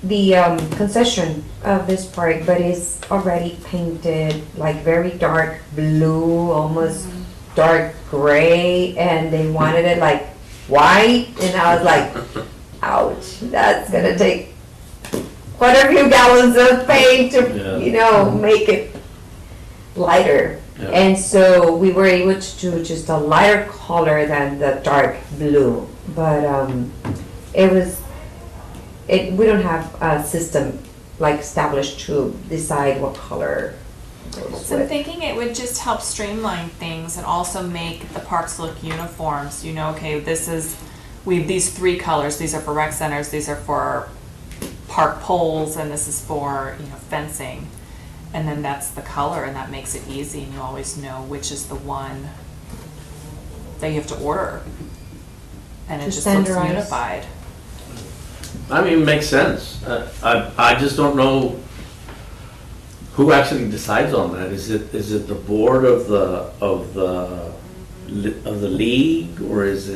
Speaker 9: the concession of this park, but it's already painted like very dark blue, almost dark gray, and they wanted it like white, and I was like, ouch, that's gonna take quite a few gallons of paint to, make it lighter.
Speaker 1: Yeah.
Speaker 9: And so we were able to do just a lighter color than the dark blue, but we don't have a system like established to decide what color goes
Speaker 7: So I'm
Speaker 9: with.
Speaker 7: thinking it would just help streamline things and also make the parks look uniform. So you know, okay, we have these 3 colors. These are for rec centers, these are for park poles, and this is for, fencing. And then that's the color, and that makes it easy, and you always know which is the one that you have to order. And it
Speaker 9: To
Speaker 7: just looks
Speaker 9: standardize.
Speaker 7: unified.
Speaker 1: I mean, it makes sense. I just don't know who actually decides on that. Is it the board of the league, or does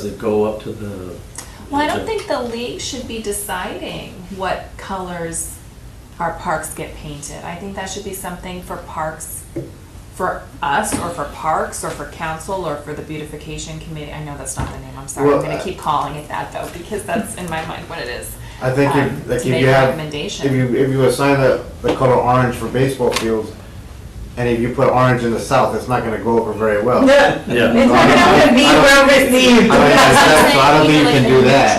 Speaker 1: it go up to the?
Speaker 7: Well, I don't think the league should be deciding what colors our parks get painted. I think that should be something for parks, for us, or for parks, or for council, or for the beautification committee. I know that's not the name, I'm sorry. I'm
Speaker 10: Well,
Speaker 7: gonna keep calling it that though, because that's in my mind what it is.
Speaker 10: I think
Speaker 7: To
Speaker 10: if
Speaker 7: make
Speaker 10: you
Speaker 7: a
Speaker 10: have,
Speaker 7: recommendation.
Speaker 10: if you assign the color orange for baseball fields, and if you put orange in the south, it's not gonna go over very well.
Speaker 1: Yeah.
Speaker 9: It's not gonna be well received.
Speaker 10: I don't- so I don't think you can do that.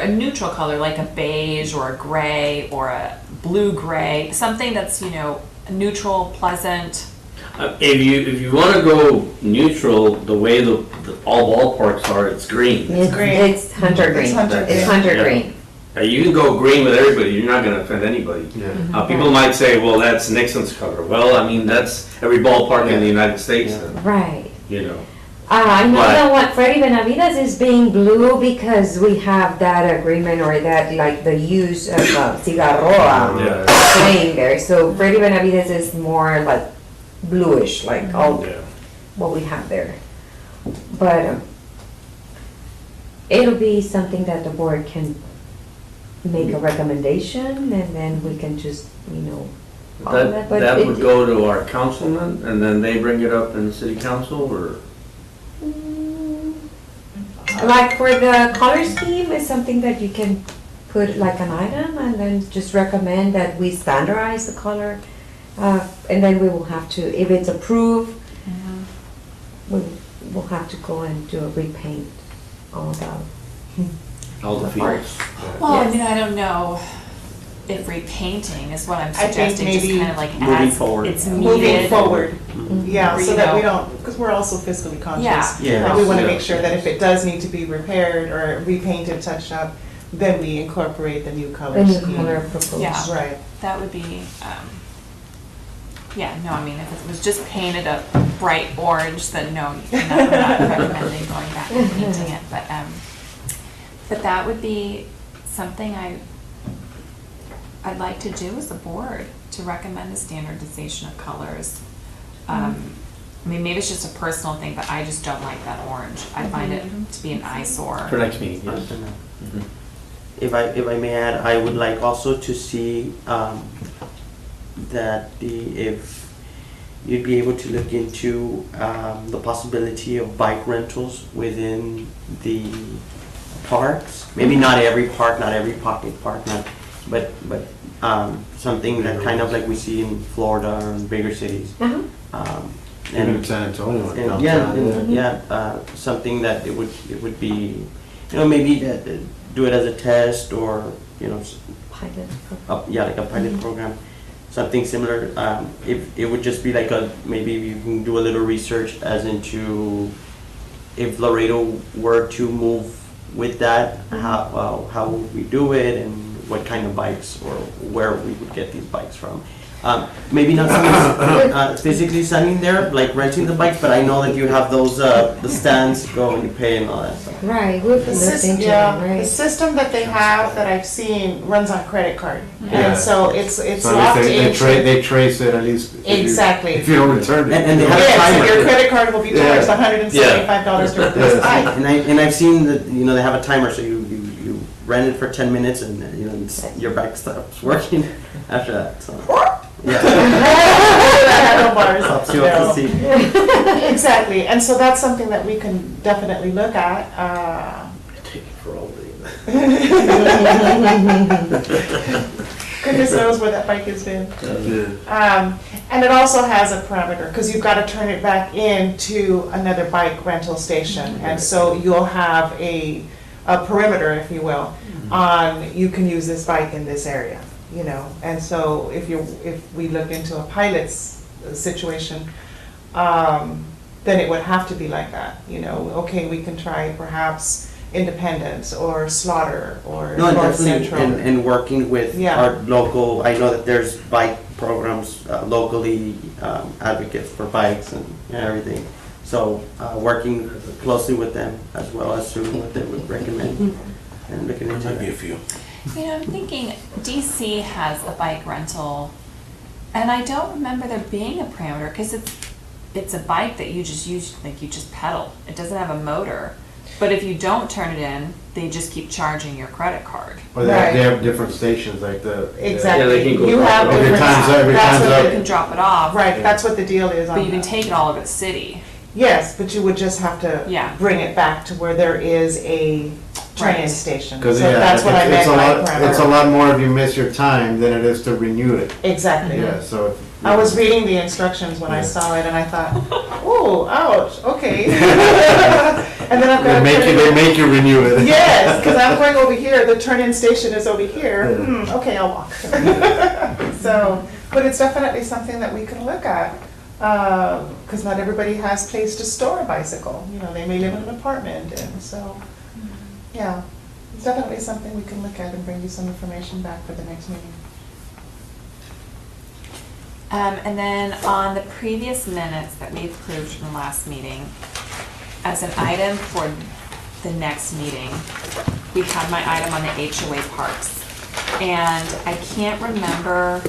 Speaker 7: A neutral color, like a beige or a gray or a blue-gray, something that's, neutral, pleasant.
Speaker 1: If you want to go neutral, the way all ballparks are, it's green.
Speaker 9: It's
Speaker 5: green.
Speaker 9: It's hunter green.
Speaker 5: It's hunter
Speaker 9: It's
Speaker 5: green.
Speaker 9: hunter
Speaker 1: Yeah.
Speaker 9: green.
Speaker 1: You can go green with everybody. You're not going to offend anybody.
Speaker 10: Yeah.
Speaker 1: People might say, "Well, that's Nixon's color." Well, I mean, that's every ballpark in the United States. Then,
Speaker 9: Right. I know
Speaker 1: But-
Speaker 9: that what Freddie Benavides is being blue because we have that agreement or that like the use of cigarroa
Speaker 1: Yeah.
Speaker 9: thing there. So Freddie Benavides is more like bluish, like all
Speaker 1: Yeah.
Speaker 9: what we have there. But it'll be something that the board can make a recommendation, and then we can just, follow
Speaker 1: That
Speaker 9: But
Speaker 1: that
Speaker 9: it-
Speaker 1: would go to our councilman, and then they bring it up in the city council, or
Speaker 9: Like for the color scheme is something that you can put like an item and then just recommend that we standardize the color. And then we will have to, if it's approved, we'll have to go and do a repaint all
Speaker 1: all the fields.
Speaker 7: Well, I
Speaker 9: Yes.
Speaker 7: mean, I don't know if repainting is what I'm
Speaker 5: I think
Speaker 7: suggesting, just
Speaker 5: maybe
Speaker 7: kind of like
Speaker 6: moving
Speaker 7: as
Speaker 6: forward.
Speaker 7: it's
Speaker 5: Moving
Speaker 7: needed.
Speaker 5: forward, yeah,
Speaker 7: Or,
Speaker 5: so
Speaker 7: you
Speaker 5: that we
Speaker 7: know-
Speaker 5: don't, because we're also fiscally conscious.
Speaker 7: Yeah.
Speaker 6: Yeah.
Speaker 5: And we want to
Speaker 1: Yeah.
Speaker 5: make sure that if it does need to be repaired or repainted, touched up, then we incorporate the new
Speaker 9: the
Speaker 5: colors.
Speaker 9: new color proposed.
Speaker 7: Yeah.
Speaker 5: Right.
Speaker 7: That would be, yeah, no, I mean, if it was just painted a bright orange, then no, I'm not recommending going back and painting it, but that would be something I'd like to do as a board, to recommend the standardization of colors. I mean, maybe it's just a personal thing, but I just don't like that orange. I find it to be an eyesore.
Speaker 1: For next meeting, yes. Mhm.
Speaker 6: If I may add, I would like also to see that if you'd be able to look into the possibility of bike rentals within the parks. Maybe not every park, not every pocket park, not but something that kind of like we see in Florida or in bigger cities.
Speaker 9: Uh-huh.
Speaker 10: Even in San Antonio.
Speaker 6: And something that it would be, maybe do it as a test or,
Speaker 9: Pilot.
Speaker 6: like a pilot program, something similar. If it would just be like maybe you can do a little research as into if Laredo were to move with that, how would we do it and what kind of bikes or where we would get these bikes from. Maybe not someone physically standing there, like renting the bikes, but I know that you have those, the stands, go and you pay and all that stuff.
Speaker 9: Right, we've
Speaker 5: The
Speaker 9: looked
Speaker 5: system,
Speaker 9: into it,
Speaker 5: the
Speaker 9: right?
Speaker 5: system that they have that I've seen runs on credit card.
Speaker 10: Yeah.
Speaker 5: And so it's
Speaker 10: So at
Speaker 5: locked
Speaker 10: least
Speaker 5: into.
Speaker 10: they trace it at least.
Speaker 5: Exactly.
Speaker 10: If you don't return it.
Speaker 6: And they have a
Speaker 5: Yes, and
Speaker 6: timer.
Speaker 5: your credit card will be charged $175 to replace the bike.
Speaker 6: And I've seen that, they have a timer, so you rent it for 10 minutes and, your bike stops working after that, so. Yeah.
Speaker 5: Handlebars.
Speaker 6: Stops you off the seat.
Speaker 5: Exactly, and so that's something that we can definitely look at.
Speaker 1: Take it for all day.
Speaker 5: Goodness knows where that bike has been. And it also has a parameter, because you've got to turn it back into another bike rental station. And so you'll have a perimeter, if you will, on you can use this bike in this area, And so if we look into a pilot's situation, then it would have to be like that, Okay, we can try perhaps Independence or Slaughter or
Speaker 6: No,
Speaker 5: North
Speaker 6: definitely,
Speaker 5: Central.
Speaker 6: and working with
Speaker 5: Yeah.
Speaker 6: our local, I know that there's bike programs locally, advocates for bikes and everything. So, working closely with them as well as to what they would recommend and looking into
Speaker 11: Might be a
Speaker 6: that.
Speaker 11: few.
Speaker 7: I'm thinking DC has a bike rental, and I don't remember there being a parameter, because it's a bike that you just use, like you just pedal. It doesn't have a motor. But if you don't turn it in, they just keep charging your credit card.
Speaker 10: Or they have different stations like the.
Speaker 5: Exactly.
Speaker 1: Yeah, they can go
Speaker 5: You
Speaker 1: drop
Speaker 5: have
Speaker 1: it off.
Speaker 10: Every
Speaker 5: different-
Speaker 10: time's every
Speaker 5: that's
Speaker 10: time's
Speaker 5: what
Speaker 10: up.
Speaker 7: You can drop it off.
Speaker 5: Right, that's what the deal is on
Speaker 7: But you can
Speaker 5: that.
Speaker 7: take it all over the city.
Speaker 5: Yes, but you would just have to
Speaker 7: Yeah.
Speaker 5: bring it back to where there is a train
Speaker 7: Right.
Speaker 5: station. So
Speaker 10: Because
Speaker 5: that's what I meant by parameter.
Speaker 10: it's a lot more if you miss your time than it is to renew it.
Speaker 5: Exactly.
Speaker 10: Yeah, so.
Speaker 5: I was reading the instructions when I
Speaker 10: Yeah.
Speaker 5: saw it and I thought, oh, ouch, okay. And then I've got
Speaker 10: They
Speaker 5: to turn it.
Speaker 10: make you renew it.
Speaker 5: Yes, because I'm going over here, the turn-in station is over here. Okay, I'll walk. So, but it's definitely something that we can look at. Because not everybody has place to store a bicycle. They may live in an apartment, and so, yeah. It's definitely something we can look at and bring you some information back for the next meeting.
Speaker 7: And then on the previous minutes that we approved from the last meeting, as an item for the next meeting, we had my item on the HOA parks. And I can't remember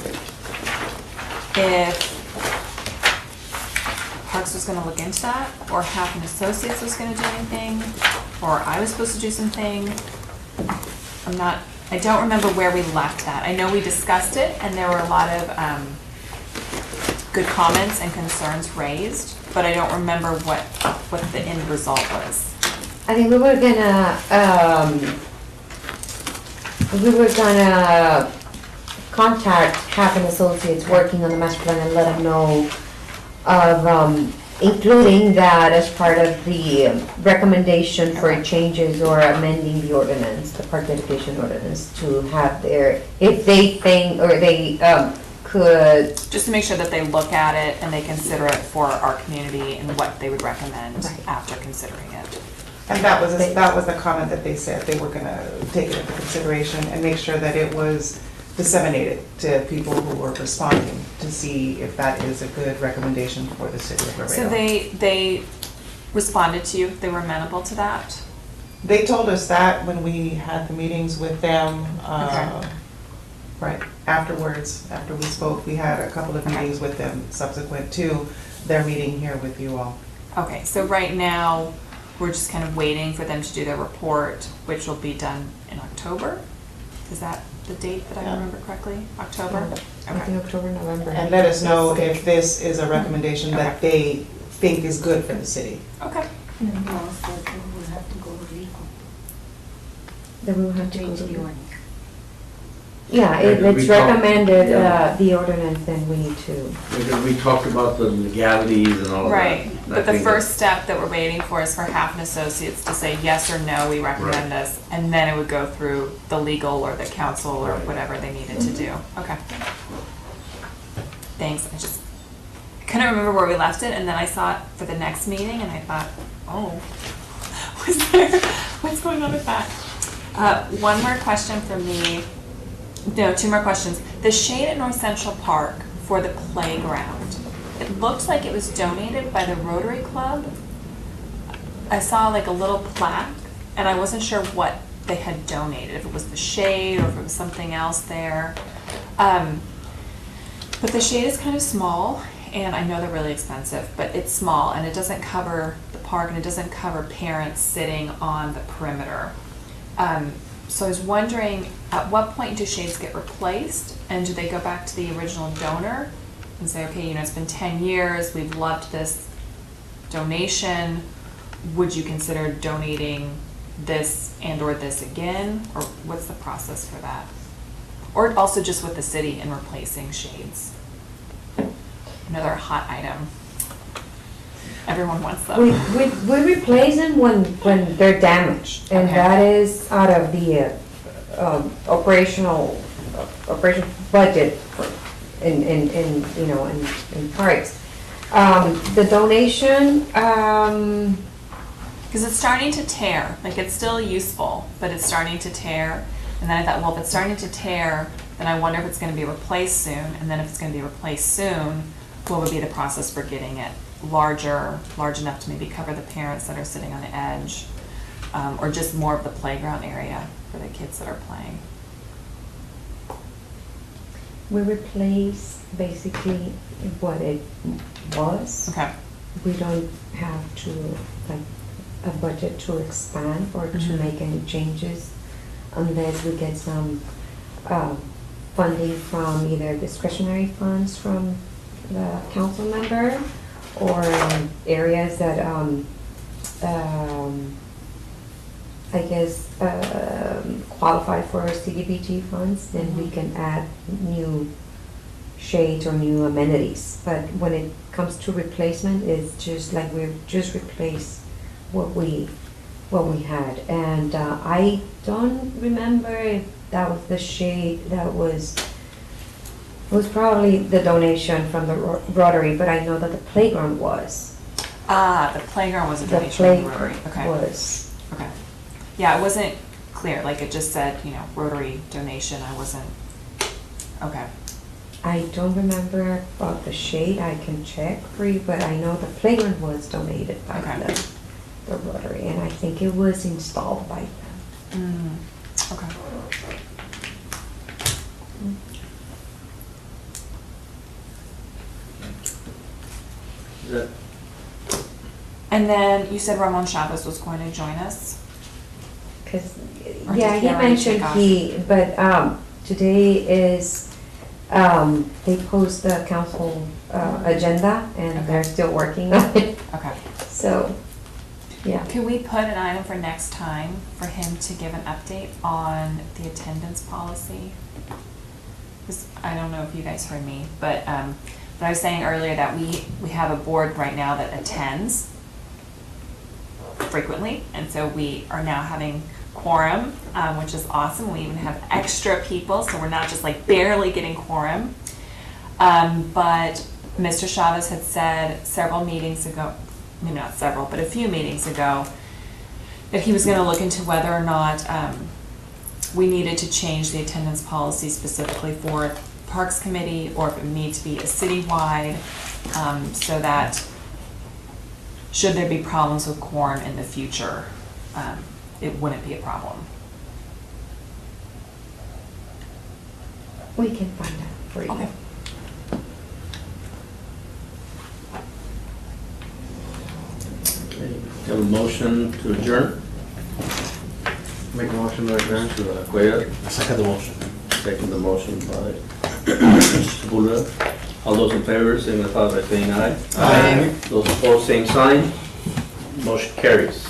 Speaker 7: if Parks was gonna look into that, or Half Associates was gonna do anything, or I was supposed to do something. I don't remember where we left that. I know we discussed it, and there were a lot of good comments and concerns raised, but I don't remember what the end result was.
Speaker 9: I think we were gonna contact Happen Associates working on the master plan and let them know of including that as part of the recommendation for changes or amending the ordinance, the park dedication ordinance, to have if they think, or they could.
Speaker 7: Just to make sure that they look at it and they consider it for our community and what they would recommend
Speaker 9: Right.
Speaker 7: after considering it.
Speaker 5: And that was the comment that they said, they were gonna take it into consideration and make sure that it was disseminated to people who were responding to see if that is a good recommendation for the city of Laredo.
Speaker 7: So they responded to you, they were amenable to that?
Speaker 5: They told us that when we had the meetings with them, right, afterwards, after we spoke, we had a couple of meetings with them subsequent to their meeting here with you all.
Speaker 7: Okay, so right now, we're just kind of waiting for them to do their report, which will be done in October? Is that the date that I
Speaker 5: Yeah.
Speaker 7: remember correctly? October?
Speaker 9: I
Speaker 7: Okay.
Speaker 9: think October, November.
Speaker 5: And let us know if this is a recommendation that they think is good for the city.
Speaker 7: Okay.
Speaker 9: Then we will have to go to Yeah,
Speaker 1: Yeah, we
Speaker 9: it's
Speaker 1: talked-
Speaker 9: recommended,
Speaker 1: yeah.
Speaker 9: the ordinance, then we need to.
Speaker 1: Because we talked about the legalities and all of that.
Speaker 7: Right,
Speaker 1: And I
Speaker 7: but the
Speaker 1: think that-
Speaker 7: first step that we're waiting for is for Half Associates to say yes or no, we recommend this, and then it would go through the legal or the council or
Speaker 1: Right.
Speaker 7: whatever they needed to do. Okay. Thanks, I just couldn't remember where we left it, and then I saw it for the next meeting, and I thought, oh, what's going on with that? One more question from me. No, two more questions. The shade at North Central Park for the playground, it looked like it was donated by the Rotary Club. I saw like a little plaque, and I wasn't sure what they had donated, if it was the shade or if it was something else there. But the shade is kind of small, and I know they're really expensive, but it's small, and it doesn't cover the park, and it doesn't cover parents sitting on the perimeter. So I was wondering, at what point do shades get replaced, and do they go back to the original donor and say, okay, you know, it's been 10 years, we've loved this donation, would you consider donating this and or this again, or what's the process for that? Or also just with the city and replacing shades? Another hot item. Everyone wants them.
Speaker 9: We replace them when they're damaged, and
Speaker 7: Okay.
Speaker 9: that is out of the operation budget in you know, in parks. The donation,
Speaker 7: Because it's starting to tear, like it's still useful, but it's starting to tear. And then I thought, well, if it's starting to tear, then I wonder if it's gonna be replaced soon. And then if it's gonna be replaced soon, what would be the process for getting it large enough to maybe cover the parents that are sitting on the edge? Or just more of the playground area for the kids that are playing?
Speaker 9: we replace basically what it was.
Speaker 7: Okay,
Speaker 9: We don't have to, like, a budget to expand or to
Speaker 7: Mhm.
Speaker 9: make any changes unless we get some funding from either discretionary funds from the council member or areas that, I guess, qualify for CDBG funds, then we can add new shades or new amenities. But when it comes to replacement, it's just like we've just replaced what we had. And I don't remember if that was the shade that was, it was probably the donation from the Rotary, but I know that the playground was.
Speaker 7: the playground was a
Speaker 9: The
Speaker 7: donation from
Speaker 9: playground
Speaker 7: Rotary, okay.
Speaker 9: was.
Speaker 7: Okay. Yeah, it wasn't clear, like it just said, you know, Rotary donation, I wasn't, okay.
Speaker 9: I don't remember about the shade, I can check for you, but I know the playground was donated by
Speaker 7: Okay.
Speaker 9: the Rotary, and I think it was installed by them.
Speaker 7: Okay.
Speaker 1: Is that-
Speaker 7: And then you said Ramon Chavez was going to join us?
Speaker 9: Cause,
Speaker 7: Or
Speaker 9: yeah,
Speaker 7: did
Speaker 9: he
Speaker 7: he already
Speaker 9: mentioned
Speaker 7: take off?
Speaker 9: but, today is, they post the council, agenda, and
Speaker 7: Okay.
Speaker 9: they're still working on it,
Speaker 7: Okay.
Speaker 9: so, yeah.
Speaker 7: Can we put an item for next time for him to give an update on the attendance policy? Because I don't know if you guys heard me, but I was saying earlier that we have a board right now that attends frequently, and so we are now having quorum, which is awesome. We even have extra people, so we're not just like barely getting quorum. But Mr. Chavez had said several meetings ago, maybe not several, but a few meetings ago, that he was gonna look into whether or not we needed to change the attendance policy specifically for Parks Committee, or if it needs to be a citywide, so that should there be problems with quorum in the future, it wouldn't be a problem.
Speaker 9: We can find out for you.
Speaker 7: Okay.
Speaker 1: Okay. Have a motion to adjourn?
Speaker 10: Make a motion to adjourn.
Speaker 1: To Cuellar,
Speaker 11: I second the motion.
Speaker 1: second the motion by Sepulveda. All those in favor, signify by saying aye.
Speaker 10: Aye.
Speaker 1: Those opposed, same sign. Motion carries.